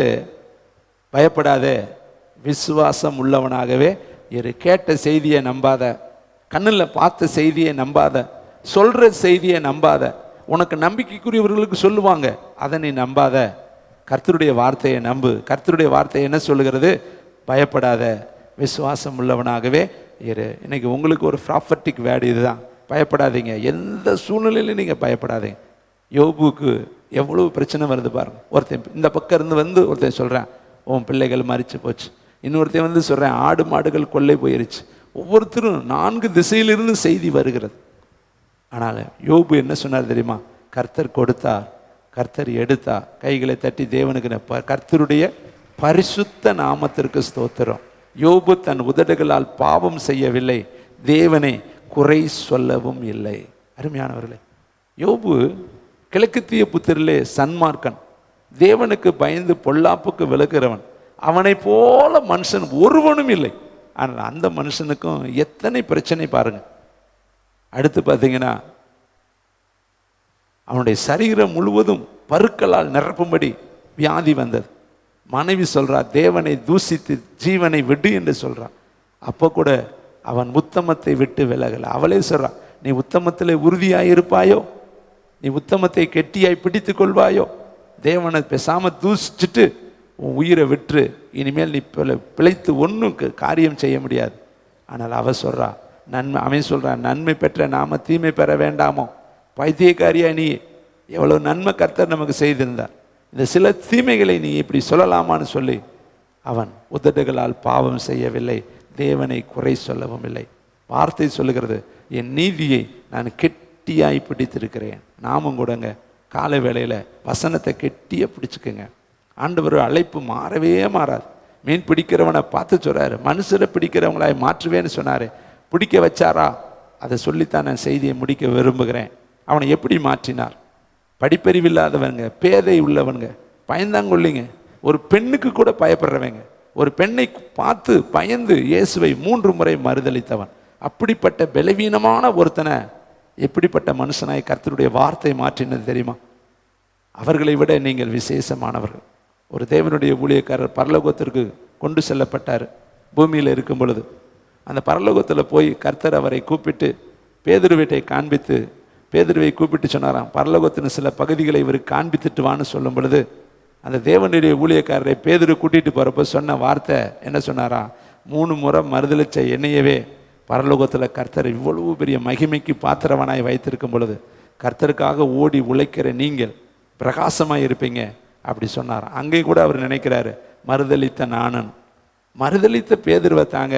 பயப்படாதே, விசுவாசம் உள்ளவனாகவே இரு. கேட்ட செய்தியை நம்பாத, கண்ணில் பார்த்த செய்தியை நம்பாத, சொல்கிற செய்தியை நம்பாத. உனக்கு நம்பிக்கைக்குரியவர்களுக்கு சொல்லுவாங்க, அதை நீ நம்பாத. கர்த்தருடைய வார்த்தையை நம்பு. கர்த்தருடைய வார்த்தை என்ன சொல்லுகிறது? பயப்படாத, விசுவாசம் உள்ளவனாகவே இரு. இன்னைக்கு உங்களுக்கு ஒரு ப்ராஃபட்டிக் வேர்டு இதுதான், பயப்படாதீங்க. எந்த சூழ்நிலையிலும் நீங்கள் பயப்படாதீங்க. யோபுக்கு எவ்வளவு பிரச்சனை வருது பாருங்க. ஒருத்தன் இந்த பக்கம் இருந்து வந்து ஒருத்தன் சொல்கிறேன், உன் பிள்ளைகள் மரிச்சு போச்சு. இன்னொருத்தையும் வந்து சொல்கிறேன், ஆடு மாடுகள் கொள்ளை போயிருச்சு. ஒவ்வொருத்தரும் 4 திசையிலிருந்து செய்தி வருகிறது. ஆனால் யோபு என்ன சொன்னார் தெரியுமா? கர்த்தர் கொடுத்தார், கர்த்தர் எடுத்தார். கைகளை தட்டி தேவனுக்கு, கர்த்தருடைய பரிசுத்த நாமத்திற்கு ஸ்தோத்திரம். யோபு தன் உதடுகளால் பாவம் செய்யவில்லை, தேவனை குறை சொல்லவும் இல்லை. அருமையானவர்களே, யோபு கிழக்குத்திய புத்திரிலே சன்மார்க்கன், தேவனுக்கு பயந்து பொல்லாப்புக்கு விலகிறவன். அவனை போல மனுஷன் ஒருவனும் இல்லை. ஆனால் அந்த மனுஷனுக்கும் எத்தனை பிரச்சனை பாருங்க. அடுத்து பார்த்தீங்கன்னா, அவனுடைய சரீரம் முழுவதும் பருக்களால் நிரப்பும்படி வியாதி வந்தது. மனைவி சொல்றா, தேவனை தூசித்து ஜீவனை விடு என்று சொல்றான். அப்போ கூட அவன் உத்தமத்தை விட்டு விலகலை. அவளே சொல்றான், நீ உத்தமத்திலே உறுதியாய் இருப்பாயோ, நீ உத்தமத்தை கெட்டியாய் பிடித்து கொள்வாயோ, தேவனை பேசாம தூசிச்சுட்டு உன் உயிரை விட்டு இனிமேல் நீ பிழைத்து ஒன்றும் காரியம் செய்ய முடியாது. ஆனால் அவன் சொல்றான், நன்மை பெற்ற நாம தீமை பெற வேண்டாமோ? பைத்தியக்காரியா நீ, எவ்வளோ நன்மை கர்த்தர் நமக்கு செய்திருந்தார், இந்த சில தீமைகளை நீ இப்படி சொல்லலாமான்னு சொல்லி அவன் உதடுகளால் பாவம் செய்யவில்லை, தேவனை குறை சொல்லவும் இல்லை. வார்த்தை சொல்லுகிறது, என் நீதியை நான் கெட்டியாய் பிடித்திருக்கிறேன். நாமும் கூடங்க காலை வேளையில் வசனத்தை கெட்டிய பிடிச்சுக்குங்க. ஆண்டவர் அழைப்பு மாறவே மாறாது. மீன் பிடிக்கிறவனை பார்த்து சொல்றாரு, மனுஷரை பிடிக்கிறவங்களாய் மாற்றுவேன்னு சொன்னாரு. பிடிக்க வச்சாரா? அதை சொல்லித்தான் நான் செய்தியை முடிக்க விரும்புகிறேன். அவனை எப்படி மாற்றினார்? படிப்பறிவில்லாதவங்க, பேதை உள்ளவங்க, பயந்தாங்கொள்ளிங்க, ஒரு பெண்ணுக்கு கூட பயப்படுறவங்க, ஒரு பெண்ணை பார்த்து பயந்து இயேசுவை 3 முறை மறுதளித்தவன். அப்படிப்பட்ட பலவீனமான ஒருத்தனை எப்படிப்பட்ட மனுஷனாய் கர்த்தருடைய வார்த்தை மாற்றினது தெரியுமா? அவர்களை விட நீங்கள் விசேஷமானவர்கள். ஒரு தேவனுடைய ஊழியக்காரர் பரலோகத்திற்கு கொண்டு செல்லப்பட்டார். பூமியில் இருக்கும் பொழுது அந்த பரலோகத்தில் போய் கர்த்தர் அவரை கூப்பிட்டு பேதுருவை காண்பித்து, பேதுருவை கூப்பிட்டு சொன்னாராம், பரலோகத்தின் சில பகுதிகளை இவருக்கு காண்பித்துட்டு வான்னு சொல்லும் பொழுது அந்த தேவனுடைய ஊழியக்காரரை பேதுரு கூட்டிகிட்டு போகிறப்ப சொன்ன வார்த்தை என்ன சொன்னாராம்? 3 முறை மறுதளிச்ச என்னையவே பரலோகத்தில் கர்த்தர் இவ்வளவு பெரிய மகிமைக்கு பாத்திரவனாய் வைத்திருக்கும் பொழுது கர்த்தருக்காக ஓடி உழைக்கிற நீங்கள் பிரகாசமாக இருப்பீங்க அப்படி சொன்னார். அங்கே கூட அவர் நினைக்கிறாரு, மறுதலித்த நானன், மறுதலித்த பேதுருவை தாங்க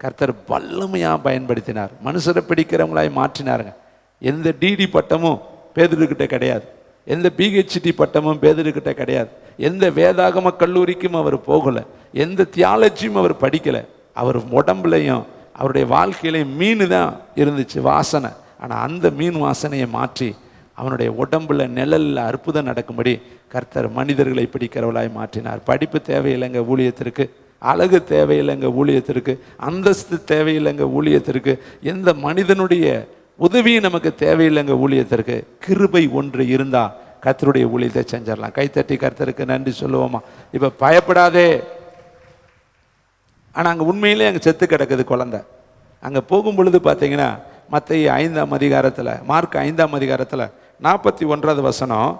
கர்த்தர் வல்லமையாக பயன்படுத்தினார், மனுஷரை பிடிக்கிறவங்களாய் மாற்றினாருங்க. எந்த டிடி பட்டமும் பேதுருக்கிட்ட கிடையாது, எந்த பிஹெச்டி பட்டமும் பேதுருக்கிட்ட கிடையாது, எந்த வேதாகம கல்லூரிக்கும் அவர் போகலை, எந்த தியாலஜியும் அவர் படிக்கலை. அவர் உடம்புலையும் அவருடைய வாழ்க்கையிலையும் மீன் தான் இருந்துச்சு, வாசனை. ஆனால் அந்த மீன் வாசனையை மாற்றி அவனுடைய உடம்புல நிழலில் அற்புதம் நடக்கும்படி கர்த்தர் மனிதர்களை பிடிக்கிறவளாய் மாற்றினார். படிப்பு தேவையில்லைங்க ஊழியத்திற்கு, அழகு தேவையில்லைங்க ஊழியத்திற்கு, அந்தஸ்து தேவையில்லைங்க ஊழியத்திற்கு, எந்த மனிதனுடைய உதவியும் நமக்கு தேவையில்லைங்க ஊழியத்திற்கு. கிருபை ஒன்று இருந்தால் கர்த்தருடைய ஊழியத்தை செஞ்சிடலாம். கைத்தட்டி கர்த்தருக்கு நன்றி சொல்லுவோமா? இப்போ பயப்படாதே. ஆனால் அங்கே உண்மையிலே அங்கே செத்து கிடக்குது குழந்தை. அங்கே போகும் பொழுது பார்த்தீங்கன்னா மத்தேயு 5ஆம் அதிகாரத்தில், மார்க் 5ஆம் அதிகாரத்தில் 41வது வசனம்,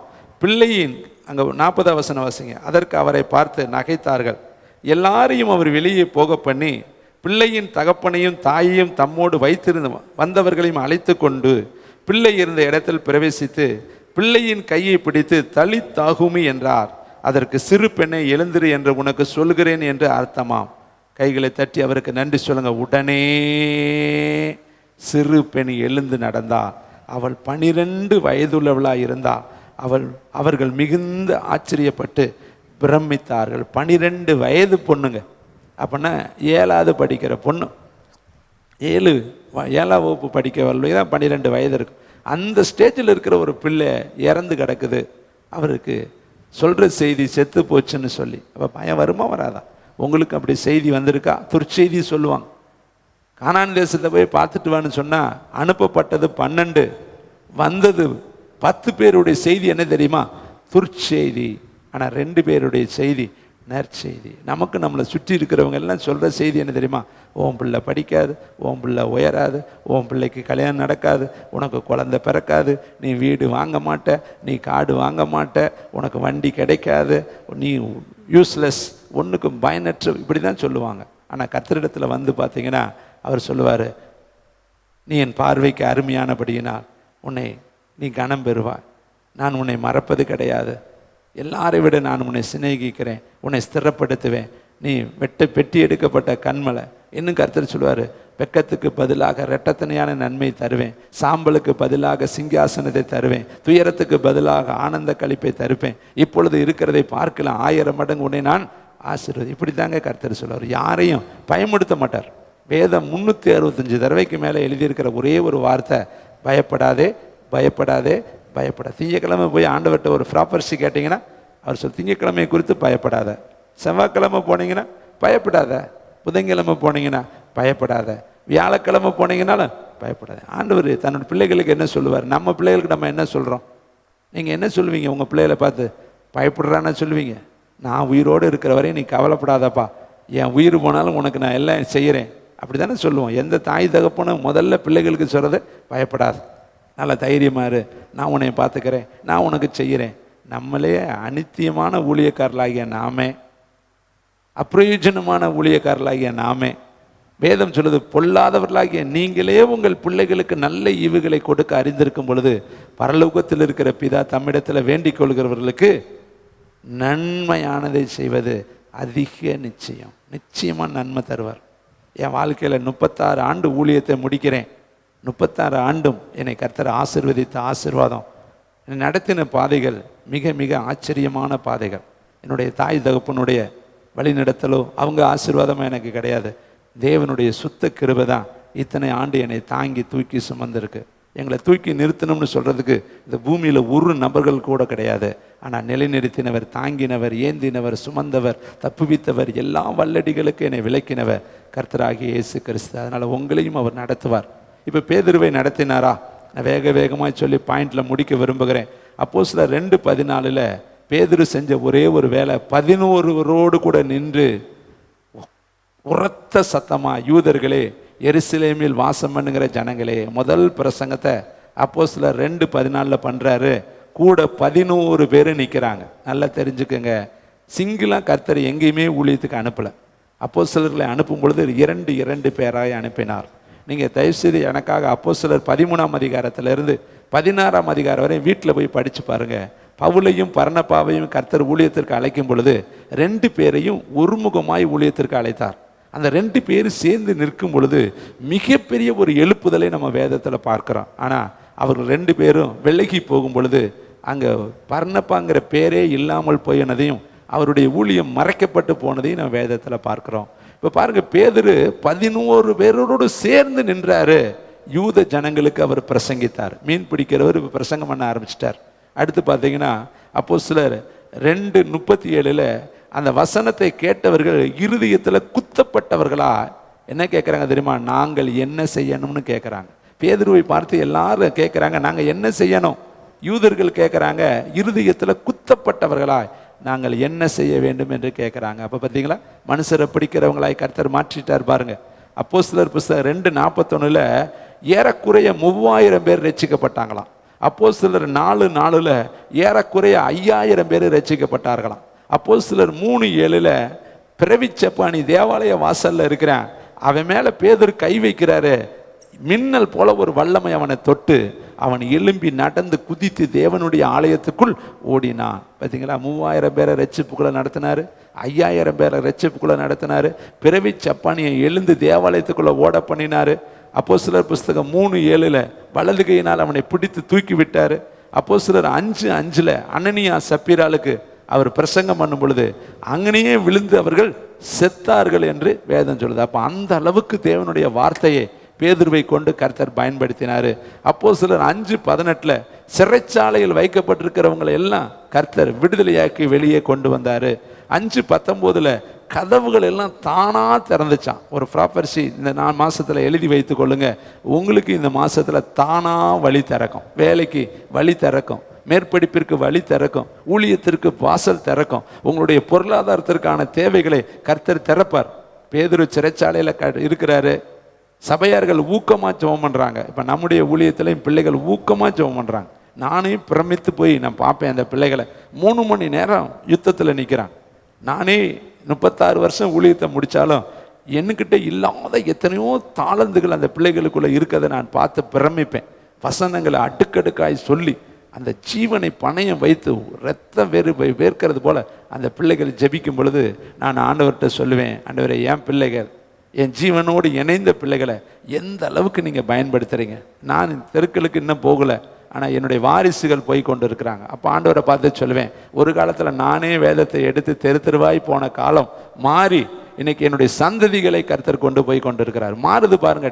பிள்ளையின் அங்கே 40வது வசனம் வாசிங்க. அதற்கு அவரை பார்த்து நகைத்தார்கள். எல்லாரையும் அவர் வெளியே போக பண்ணி பிள்ளையின் தகப்பனையும் தாயையும் தம்மோடு வைத்திருந்த வந்தவர்களையும் அழைத்து கொண்டு பிள்ளை இருந்த இடத்தில் பிரவேசித்து பிள்ளையின் கையை பிடித்து தலித்தாகுமி என்றார். அதற்கு சிறு பெண்ணை எழுந்திரு என்று உனக்கு சொல்கிறேன் என்று அர்த்தமாம். கைகளை தட்டி அவருக்கு நன்றி சொல்லுங்க. உடனே சிறு பெண் எழுந்து நடந்தாள். அவள் 12 வயதுள்ளவளாக இருந்தாள். அவர்கள் மிகுந்த ஆச்சரியப்பட்டு பிரமித்தார்கள். 12 வயது பொண்ணுங்க. அப்படின்னா 7வது படிக்கிற பொண்ணு, 7ஆம் வகுப்பு படிக்க வரல தான் 12 வயது இருக்கும். அந்த ஸ்டேஜில் இருக்கிற ஒரு பிள்ளை இறந்து கிடக்குது. அவருக்கு சொல்கிற செய்தி செத்து போச்சுன்னு சொல்லி அப்போ பயம் வருமா வராதா? உங்களுக்கு அப்படி செய்தி வந்திருக்கா? துர்ச்செய்தி சொல்லுவாங்க. கானான் தேசத்தை போய் பார்த்துட்டு வான்னு சொன்னால் அனுப்பப்பட்டது 12, வந்தது 10 பேருடைய செய்தி என்ன தெரியுமா? துர்ச்செய்தி. ஆனால் 2 பேருடைய செய்தி நற்செய்தி. நமக்கு நம்மளை சுற்றி இருக்கிறவங்க எல்லாம் சொல்கிற செய்தி என்ன தெரியுமா? உன் பிள்ளை படிக்காது, உன் பிள்ளை உயராது, உன் பிள்ளைக்கு கல்யாணம் நடக்காது, உனக்கு குழந்தை பிறக்காது, நீ வீடு வாங்க மாட்ட, நீ காடு வாங்க மாட்ட, உனக்கு வண்டி கிடைக்காது, நீ யூஸ்லெஸ், ஒன்றுக்கும் பயனற்ற, இப்படி தான் சொல்லுவாங்க. ஆனால் கர்த்தரிடத்தில் வந்து பார்த்தீங்கன்னா அவர் சொல்லுவார், நீ என் பார்வைக்கு அருமையானபடியினால் உன்னை நீ கனம் பெறுவாய், நான் உன்னை மறப்பது கிடையாது, எல்லாரை விட நான் உன்னை சிநேகிக்கிறேன், உன்னை ஸ்திரப்படுத்துவேன், நீ பெட்டி எடுக்கப்பட்ட கண்மலை. இன்னும் கர்த்தர் சொல்லுவார், வெட்கத்துக்கு பதிலாக இரட்டத்தனையான நன்மை தருவேன், சாம்பலுக்கு பதிலாக சிங்காசனத்தை தருவேன், துயரத்துக்கு பதிலாக ஆனந்த களிப்பை தருவேன், இப்பொழுது இருக்கிறதை பார்க்கலாம் 1000 மடங்கு உன்னை நான் ஆசீர்வதி. இப்படி தாங்க கர்த்தர் சொல்லுவார். யாரையும் பயமுடுத்த மாட்டார். வேதம் 365 தடவைக்கு மேலே எழுதியிருக்கிற ஒரே ஒரு வார்த்தை, பயப்படாதே, பயப்படாதே, பயப்பட. திங்கக்கிழமை போய் ஆண்டவர்கிட்ட ஒரு ப்ராப்பர்சி கேட்டிங்கன்னா அவர் சொல், திங்கக்கிழமை குறித்து பயப்படாத. செவ்வாய்க்கிழமை போனீங்கன்னா பயப்படாத. புதன்கிழமை போனீங்கன்னா பயப்படாத. வியாழக்கிழமை போனீங்கன்னாலும் பயப்படாத. ஆண்டவர் தன்னோட பிள்ளைகளுக்கு என்ன சொல்லுவார்? நம்ம பிள்ளைகளுக்கு நம்ம என்ன சொல்கிறோம்? நீங்கள் என்ன சொல்லுவீங்க உங்கள் பிள்ளைகளை பார்த்து? பயப்படுறான்னு சொல்லுவீங்க. நான் உயிரோடு இருக்கிற வரையும் நீ கவலைப்படாதப்பா, என் உயிர் போனாலும் உனக்கு நான் எல்லாம் செய்கிறேன், அப்படி தானே சொல்லுவோம். எந்த தாய் தகப்பனும் முதல்ல பிள்ளைகளுக்கு சொல்கிறது பயப்படாது, நல்லா தைரியமாக இரு, நான் உன்னை பார்த்துக்கிறேன், நான் உனக்கு செய்கிறேன். நம்மளே அநித்தியமான ஊழியக்காரர்களாகிய நாமே, அப்பிரயோஜனமான ஊழியக்காரர்களாகிய நாமே, வேதம் சொல்லுது, பொல்லாதவர்களாகிய நீங்களே உங்கள் பிள்ளைகளுக்கு நல்ல ஈவுகளை கொடுக்க அறிந்திருக்கும் பொழுது பரலோகத்தில் இருக்கிற பிதா தம்மிடத்தில் வேண்டிக் கொள்கிறவர்களுக்கு நன்மையானதை செய்வது அதிக நிச்சயம். நிச்சயமாக நன்மை தருவார். என் வாழ்க்கையில் 36 ஆண்டு ஊழியத்தை முடிக்கிறேன். 36 ஆண்டும் என்னை கர்த்தர் ஆசீர்வதித்த ஆசீர்வாதம், என்னை நடத்தின பாதைகள் மிக மிக ஆச்சரியமான பாதைகள். என்னுடைய தாய் தகப்பனுடைய வழிநடத்தலோ அவங்க ஆசீர்வாதமாக எனக்கு கிடையாது. தேவனுடைய சுத்த கிருபை தான் இத்தனை ஆண்டு என்னை தாங்கி தூக்கி சுமந்திருக்கு. எங்களை தூக்கி நிறுத்தணும்னு சொல்கிறதுக்கு இந்த பூமியில் ஒரு நபர்கள் கூட கிடையாது. ஆனால் நிலைநிறுத்தினவர், தாங்கினவர், ஏந்தினவர், சுமந்தவர், தப்புவித்தவர், எல்லா வல்லடிகளுக்கு என்னை விலக்கினவர் கர்த்தராகிய இயேசு கிறிஸ்து. அதனால் உங்களையும் அவர் நடத்துவார். இப்போ பேதுருவை நடத்தினாரா? நான் வேகமாக சொல்லி பாயிண்டில் முடிக்க விரும்புகிறேன். அப்போஸ்தலர் 2:14 பேதுரு செஞ்ச ஒரே ஒரு வேலை, 11 கூட நின்று உரத்த சத்தமாக, யூதர்களே, எருசலேமில் வாசம் பண்ணுங்கிற ஜனங்களே, முதல் பிரசங்கத்தை அப்போஸ்தலர் 2:14 பண்ணுறாரு. கூட 11 பேர் நிற்கிறாங்க. நல்லா தெரிஞ்சுக்கோங்க, சிங்கிளாக கர்த்தர் எங்கேயுமே ஊழியத்துக்கு அனுப்பலை. அப்போஸ்தலர்களை அனுப்பும் பொழுது 2 பேராய் அனுப்பினார். நீங்கள் தயவுசெய்து எனக்காக அப்போஸ்தலர் 13ஆம் அதிகாரத்திலிருந்து 16ஆம் அதிகாரம் வரை வீட்டில் போய் படித்து பாருங்க. பவுலையும் பர்னபாவையும் கர்த்தர் ஊழியத்திற்கு அழைக்கும் பொழுது 2 பேரையும் ஒருமுகமாய் ஊழியத்திற்கு அழைத்தார். அந்த 2 பேரும் சேர்ந்து நிற்கும் பொழுது மிகப்பெரிய ஒரு எழுப்புதலை நம்ம வேதத்தில் பார்க்குறோம். ஆனால் அவர்கள் 2 பேரும் விலகி போகும் பொழுது அங்கே பர்னபாங்கிற பேரே இல்லாமல் போயினதையும் அவருடைய ஊழியம் மறைக்கப்பட்டு போனதையும் நம்ம வேதத்தில் பார்க்குறோம். இப்போ பாருங்கள், பேதுரு 11 பேரோடு சேர்ந்து நின்றாரு. யூத ஜனங்களுக்கு அவர் பிரசங்கித்தார். மீன் பிடிக்கிறவர் இப்போ பிரசங்கம் பண்ண ஆரம்பிச்சிட்டார். அடுத்து பார்த்தீங்கன்னா அப்போஸ்தலர் 2:37 அந்த வசனத்தை கேட்டவர்கள் இருதயத்தில் குத்தப்பட்டவர்களா என்ன கேட்குறாங்க தெரியுமா? நாங்கள் என்ன செய்யணும்னு கேட்குறாங்க. பேதுருவை பார்த்து எல்லாரும் கேட்குறாங்க, நாங்கள் என்ன செய்யணும்? யூதர்கள் கேட்குறாங்க, இருதயத்தில் குத்தப்பட்டவர்களா நாங்கள் என்ன செய்ய வேண்டும் என்று கேட்குறாங்க. அப்போ பார்த்தீங்களா, மனுஷரை பிடிக்கிறவங்களாய் கர்த்தர் மாற்றிட்டார் பாருங்க. அப்போஸ்தலர் புஸ்தகம் 2:41 ஏறக்குறைய 3000 பேர் ரட்சிக்கப்பட்டாங்களாம். அப்போஸ்தலர் 4:4 ஏறக்குறைய 5000 பேர் ரட்சிக்கப்பட்டார்களாம். அப்போஸ்தலர் 3:7 பிறவிச்சப்பானி தேவாலய வாசல்ல இருக்கிறான், அவன் மேல பேதுரு கை வைக்கிறாரு. மின்னல் போல ஒரு வல்லமை அவனை தொட்டு அவன் எழும்பி நடந்து குதித்து தேவனுடைய ஆலயத்துக்குள் ஓடினான். பார்த்தீங்களா, 3000 பேரை ரட்சிப்புக்குள்ள நடத்தினாரு, 5000 பேரை ரட்சிப்புக்குள்ள நடத்தினாரு. பிறவி சப்பானியை எழுந்து தேவாலயத்துக்குள்ள ஓட பண்ணினாரு. அப்போஸ்தலர் புஸ்தகம் 3:7 வலது கையினால் அவனை பிடித்து தூக்கி விட்டாரு. அப்போஸ்தலர் 5:5 அனனியா சப்பீராளுக்கு அவர் பிரசங்கம் பண்ணும் பொழுது அங்கனையே விழுந்து அவர்கள் செத்தார்கள் என்று வேதம் சொல்லுது. அப்போ அந்த அளவுக்கு தேவனுடைய வார்த்தையை பேதுருவை கொண்டு கர்த்தர் பயன்படுத்தினார். அப்போஸ்தலர் 5:18 சிறைச்சாலையில் வைக்கப்பட்டிருக்கிறவங்களை எல்லாம் கர்த்தர் விடுதலையாக்கி வெளியே கொண்டு வந்தார். 5:19 கதவுகள் எல்லாம் தானா திறந்துச்சான். ஒரு ப்ராப்பர்சி இந்த 4 மாசத்துல எழுதி வைத்து கொள்ளுங்க, உங்களுக்கு இந்த மாசத்துல தானா வழி திறக்கும், வேலைக்கு வழி திறக்கும், மேற்படிப்பிற்கு வழி திறக்கும், ஊழியத்திற்கு வாசல் திறக்கும், உங்களுடைய பொருளாதாரத்திற்கான தேவைகளை கர்த்தர் திறப்பார். பேதுரு சிறைச்சாலையில் இருக்கிறாரு. சபையார்கள் ஊக்கமாக ஜெபம் பண்ணுறாங்க. இப்போ நம்முடைய ஊழியத்திலையும் பிள்ளைகள் ஊக்கமாக ஜெபம் பண்ணுறாங்க. நானே பிரமித்து போய் நான் பார்ப்பேன், அந்த பிள்ளைகளை 3 மணி நேரம் யுத்தத்தில் நிற்கிறான். நானே 36 வருஷம் ஊழியத்தை முடித்தாலும் என்கிட்ட இல்லாத எத்தனையோ தாளந்துகள் அந்த பிள்ளைகளுக்குள்ளே இருக்கிறத நான் பார்த்து பிரமிப்பேன். வசனங்களை அடுக்கடுக்காய் சொல்லி அந்த ஜீவனை பணையம் வைத்து ரத்தம் வேர்க்கிறது போல அந்த பிள்ளைகள் ஜெபிக்கும் பொழுது நான் ஆண்டவர்கிட்ட சொல்லுவேன், ஆண்டவரே, என் பிள்ளைகள், என் ஜீவனோடு இணைந்த பிள்ளைகளை எந்த அளவுக்கு நீங்கள் பயன்படுத்துகிறீங்க. நான் தெருக்களுக்கு இன்னும் போகலை, ஆனால் என்னுடைய வாரிசுகள் போய் கொண்டு இருக்கிறாங்க. அப்போ ஆண்டவரை பார்த்து சொல்லுவேன், ஒரு காலத்தில் நானே வேதத்தை எடுத்து தெருவாய் போன காலம் மாறி இன்னைக்கு என்னுடைய சந்ததிகளை கர்த்தர் கொண்டு போய் கொண்டு இருக்கிறார். மாறுது பாருங்க,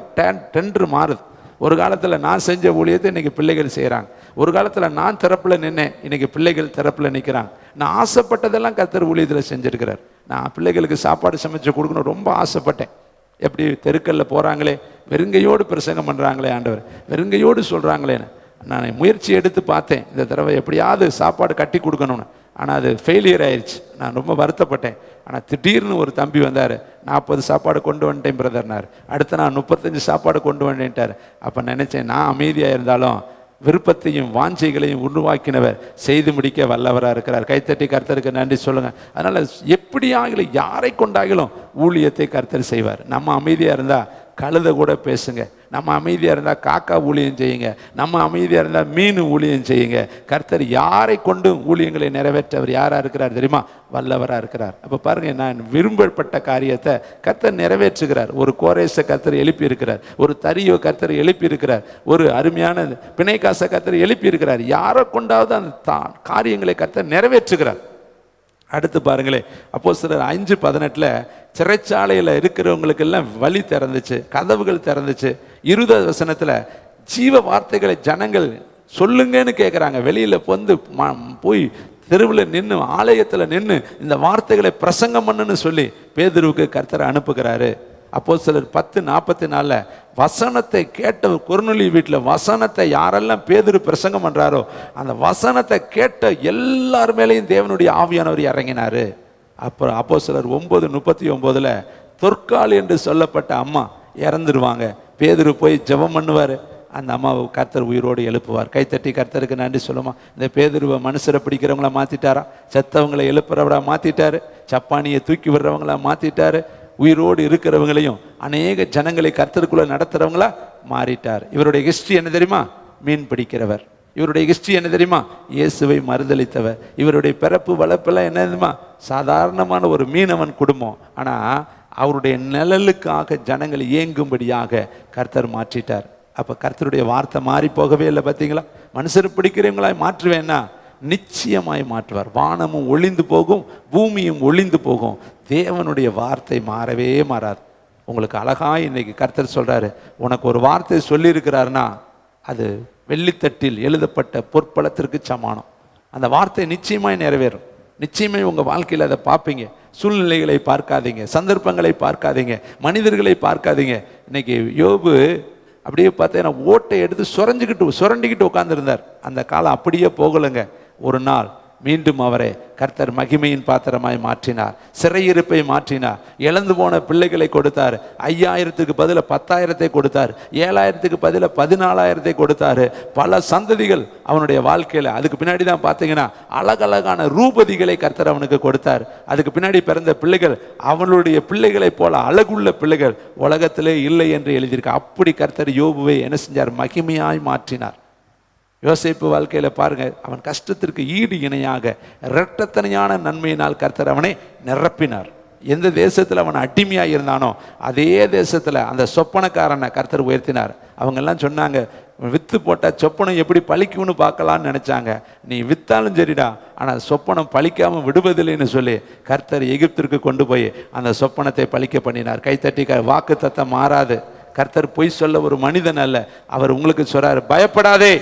டென்று மாறுது. ஒரு காலத்தில் நான் செஞ்ச ஊழியத்தை இன்னைக்கு பிள்ளைகள் செய்கிறாங்க. ஒரு காலத்தில் நான் திறப்பில் நின்னேன், இன்னைக்கு பிள்ளைகள் திறப்பில் நிற்கிறாங்க. நான் ஆசைப்பட்டதெல்லாம் கர்த்தர் ஊழியத்தில் செஞ்சுருக்கிறார். நான் பிள்ளைகளுக்கு சாப்பாடு சமைச்சு கொடுக்கணும் ரொம்ப ஆசைப்பட்டேன். எப்படி தெருக்கல்ல போகிறாங்களே, வெறுங்கையோடு பிரசங்கம் பண்ணுறாங்களே, ஆண்டவர் வெறுங்கையோடு சொல்கிறாங்களேன்னு நான் முயற்சி எடுத்து பார்த்தேன். இந்த தடவை எப்படியாவது சாப்பாடு கட்டி கொடுக்கணும்னு. ஆனால் அது ஃபெயிலியர் ஆயிடுச்சு. நான் ரொம்ப வருத்தப்பட்டேன். ஆனால் திடீர்னு ஒரு தம்பி வந்தார், 40 சாப்பாடு கொண்டு வந்துட்டேன் பிரதர்னார். அடுத்து நான் 35 சாப்பாடு கொண்டு வந்துட்டார். அப்போ நினச்சேன், நான் அமைதியாக இருந்தாலும் விருப்பத்தையும் வாஞ்சைகளையும் உருவாக்கினவர் செய்து முடிக்க வல்லவராக இருக்கிறார். கைத்தட்டி கர்த்தருக்கு நன்றி சொல்லுங்கள். அதனால் எப்படியாகிலும் யாரை கொண்டாகிலும் ஊழியத்தை கர்த்தர் செய்வார். நம்ம அமைதியாக இருந்தால் கழுதை கூட பேசுங்க, நம்ம அமைதியாக இருந்தால் காக்கா ஊழியம் செய்யுங்க, நம்ம அமைதியாக இருந்தால் மீன் ஊழியம் செய்யுங்க. கர்த்தர் யாரை கொண்டு ஊழியங்களை நிறைவேற்றவர் யாராக இருக்கிறார் தெரியுமா? வல்லவராக இருக்கிறார். அப்போ பாருங்கள், நான் விரும்பப்பட்ட காரியத்தை கர்த்தர் நிறைவேற்றுகிறார். ஒரு கோரேசை கர்த்தர் எழுப்பி இருக்கிறார், ஒரு தரியோ கர்த்தர் எழுப்பி இருக்கிறார், ஒரு அருமையான பிணைக்காசை கர்த்தர் எழுப்பி இருக்கிறார். யாரை கொண்டாவது அந்த காரியங்களை கர்த்தர் நிறைவேற்றுகிறார். அடுத்து பாருங்களேன், அப்போஸ்தலர் 5:18 சிறைச்சாலையில் இருக்கிறவங்களுக்கெல்லாம் வழி திறந்துச்சு, கதவுகள் திறந்துச்சு. 20 வசனத்தில் ஜீவ வார்த்தைகளை ஜனங்கள் சொல்லுங்கன்னு கேட்குறாங்க. வெளியில் வந்து போய் தெருவில் நின்று, ஆலயத்தில் நின்று இந்த வார்த்தைகளை பிரசங்கம் பண்ணுன்னு சொல்லி பேதுருவுக்கு கர்த்தரை அனுப்புகிறாரு. அப்போஸ்தலர் 10:44 வசனத்தை கேட்ட கொர்நேலியு வீட்டில் வசனத்தை யாரெல்லாம் பேதுரு பிரசங்கம் பண்ணுறாரோ அந்த வசனத்தை கேட்ட எல்லார் மேலேயும் தேவனுடைய ஆவியானவர் இறங்கினார். அப்புறம் அப்போஸ்தலர் 9:39 தொற்கால் என்று சொல்லப்பட்ட அம்மா இறந்துருவாங்க. பேதுரு போய் ஜெபம் பண்ணுவார், அந்த அம்மாவை கர்த்தர் உயிரோடு எழுப்புவார். கைத்தட்டி கர்த்தருக்கு நன்றி சொல்லுமா. இந்த பேதுருவை மனுஷரை பிடிக்கிறவங்கள மாற்றிட்டாரா, செத்தவங்களை எழுப்புறவங்களா மாற்றிட்டாரு, சப்பானியை தூக்கி விடுறவங்களா மாற்றிட்டாரு, உயிரோடு இருக்கிறவங்களையும் அநேக ஜனங்களை கர்த்தருக்குள்ள நடத்துறவங்களா மாறிட்டார். இவருடைய ஹிஸ்டரி என்ன தெரியுமா? மீன் பிடிக்கிறவர். இவருடைய ஹிஸ்ட்ரி என்ன தெரியுமா? இயேசுவை மறுதலித்தவர். இவருடைய பிறப்பு வளர்ப்பெல்லாம் என்ன தெரியுமா? சாதாரணமான ஒரு மீனவன் குடும்பம். ஆனால் அவருடைய நிழலுக்காக ஜனங்கள் இயங்கும்படியாக கர்த்தர் மாற்றிட்டார். அப்போ கர்த்தருடைய வார்த்தை மாறி போகவே இல்லை. பார்த்தீங்களா? மனுஷர் பிடிக்கிறவங்களாய் மாற்றுவேன்னா நிச்சயமாய் மாற்றுவார். வானமும் ஒளிந்து போகும், பூமியும் ஒளிந்து போகும், தேவனுடைய வார்த்தை மாறவே மாறாது. உங்களுக்கு அழகாக இன்னைக்கு கர்த்தர் சொல்கிறாரு, உனக்கு ஒரு வார்த்தை சொல்லியிருக்கிறாருன்னா அது வெள்ளித்தட்டில் எழுதப்பட்ட பொற்பளத்திற்கு சமானம். அந்த வார்த்தை நிச்சயமாய் நிறைவேறும். நிச்சயமாய் உங்கள் வாழ்க்கையில் அதை பார்ப்பீங்க. சூழ்நிலைகளை பார்க்காதீங்க, சந்தர்ப்பங்களை பார்க்காதீங்க, மனிதர்களை பார்க்காதீங்க. இன்னைக்கு யோபு அப்படியே பார்த்தீங்கன்னா ஓட்டை எடுத்து சுரண்டிக்கிட்டு உட்காந்துருந்தார். அந்த காலம் அப்படியே போகலைங்க. ஒரு நாள் மீண்டும் அவரை கர்த்தர் மகிமையின் பாத்திரமாய் மாற்றினார். சிறையிருப்பை மாற்றினார். இழந்து போன பிள்ளைகளை கொடுத்தார். 5000க்கு பதிலாக 10,000 கொடுத்தார். 7000க்கு பதிலாக 14,000 கொடுத்தாரு. பல சந்ததிகள் அவனுடைய வாழ்க்கையில். அதுக்கு பின்னாடி தான் பார்த்தீங்கன்னா அழகழகான ரூபதிகளை கர்த்தர் அவனுக்கு கொடுத்தார். அதுக்கு பின்னாடி பிறந்த பிள்ளைகள் அவனுடைய பிள்ளைகளை போல அழகுள்ள பிள்ளைகள் உலகத்திலே இல்லை என்று எழுதியிருக்க. அப்படி கர்த்தர் யோபுவை என்ன செஞ்சார்? மகிமையாய் மாற்றினார். யோசேப்பு வாழ்க்கையில் பாருங்க, அவன் கஷ்டத்திற்கு ஈடு இணையாக இரட்டத்தனையான நன்மையினால் கர்த்தர் அவனை நிரப்பினார். எந்த தேசத்தில் அவன் அடிமையாக இருந்தானோ அதே தேசத்தில் அந்த சொப்பனக்காரனை கர்த்தர் உயர்த்தினார். அவங்கெல்லாம் சொன்னாங்க, வித்து போட்டால் சொப்பனம் எப்படி பழிக்கும்னு பார்க்கலான்னு நினச்சாங்க. நீ வித்தாலும் சரிடா, ஆனால் சொப்பனம் பழிக்காமல் விடுவதில்லைன்னு சொல்லி கர்த்தர் எகிப்திற்கு கொண்டு போய் அந்த சொப்பனத்தை பழிக்க பண்ணினார். கைத்தட்டி வாக்கு தத்தம் மாறாது. கர்த்தர் பொய் சொல்ல ஒரு மனிதன் அல்ல. அவர் உங்களுக்கு சொல்றாரு, பயப்படாதே,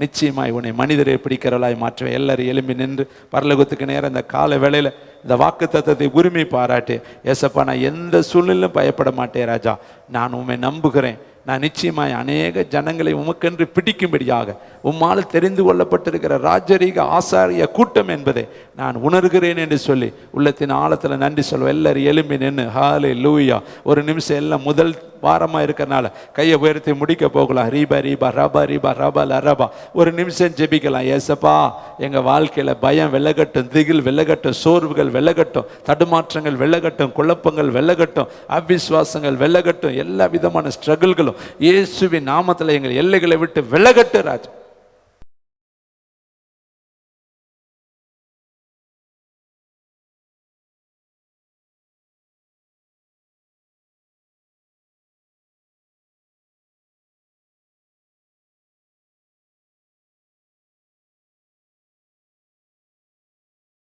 நிச்சயமாய் உன்னை மனிதரை பிடிக்கிறவளாய் மாற்றுவேன். எல்லாரும் எழும்பி நின்று பரலோகத்துக்கு நேரம் இந்த கால வேளையில் இந்த வாக்கு தத்தத்தை உரிமை பாராட்டு. ஏசப்பா, நான் எந்த சூழ்நிலையும் பயப்பட மாட்டேன் ராஜா, நான் உண்மை நம்புகிறேன். நான் நிச்சயமாய் அநேக ஜனங்களை உமக்கென்று பிடிக்கும்படியாக உம்மால் தெரிந்து கொள்ளப்பட்டிருக்கிற ராஜரீக ஆசாரிய கூட்டம் என்பதை நான் உணர்கிறேன் என்று சொல்லி உள்ளத்தின் ஆழத்தில் நன்றி சொல்வேன். எல்லாரும் எழும்பி நின்று ஹல்லேலூயா. ஒரு நிமிஷம் எல்லாம் முதல் வாரமாக இருக்கிறனால கையை உயர்த்தி முடிக்க போகலாம். ரீபா ரீபா ரபா ரீபா ரபா லரபா. ஒரு நிமிஷம் ஜெபிக்கலாம். ஏசப்பா, எங்கள் வாழ்க்கையில் பயம் வெள்ளகட்டும், திகில் வெள்ளகட்டும், சோர்வுகள் வெள்ளகட்டும், தடுமாற்றங்கள் வெள்ளகட்டும், குழப்பங்கள் வெள்ளகட்டும், அவிசுவாசங்கள் வெள்ளகட்டும், எல்லா விதமான ஸ்ட்ரகிள்களும் இயேசுவின் நாமத்தில் எங்கள் எல்லைகளை விட்டு வெள்ளகட்டு ராஜா.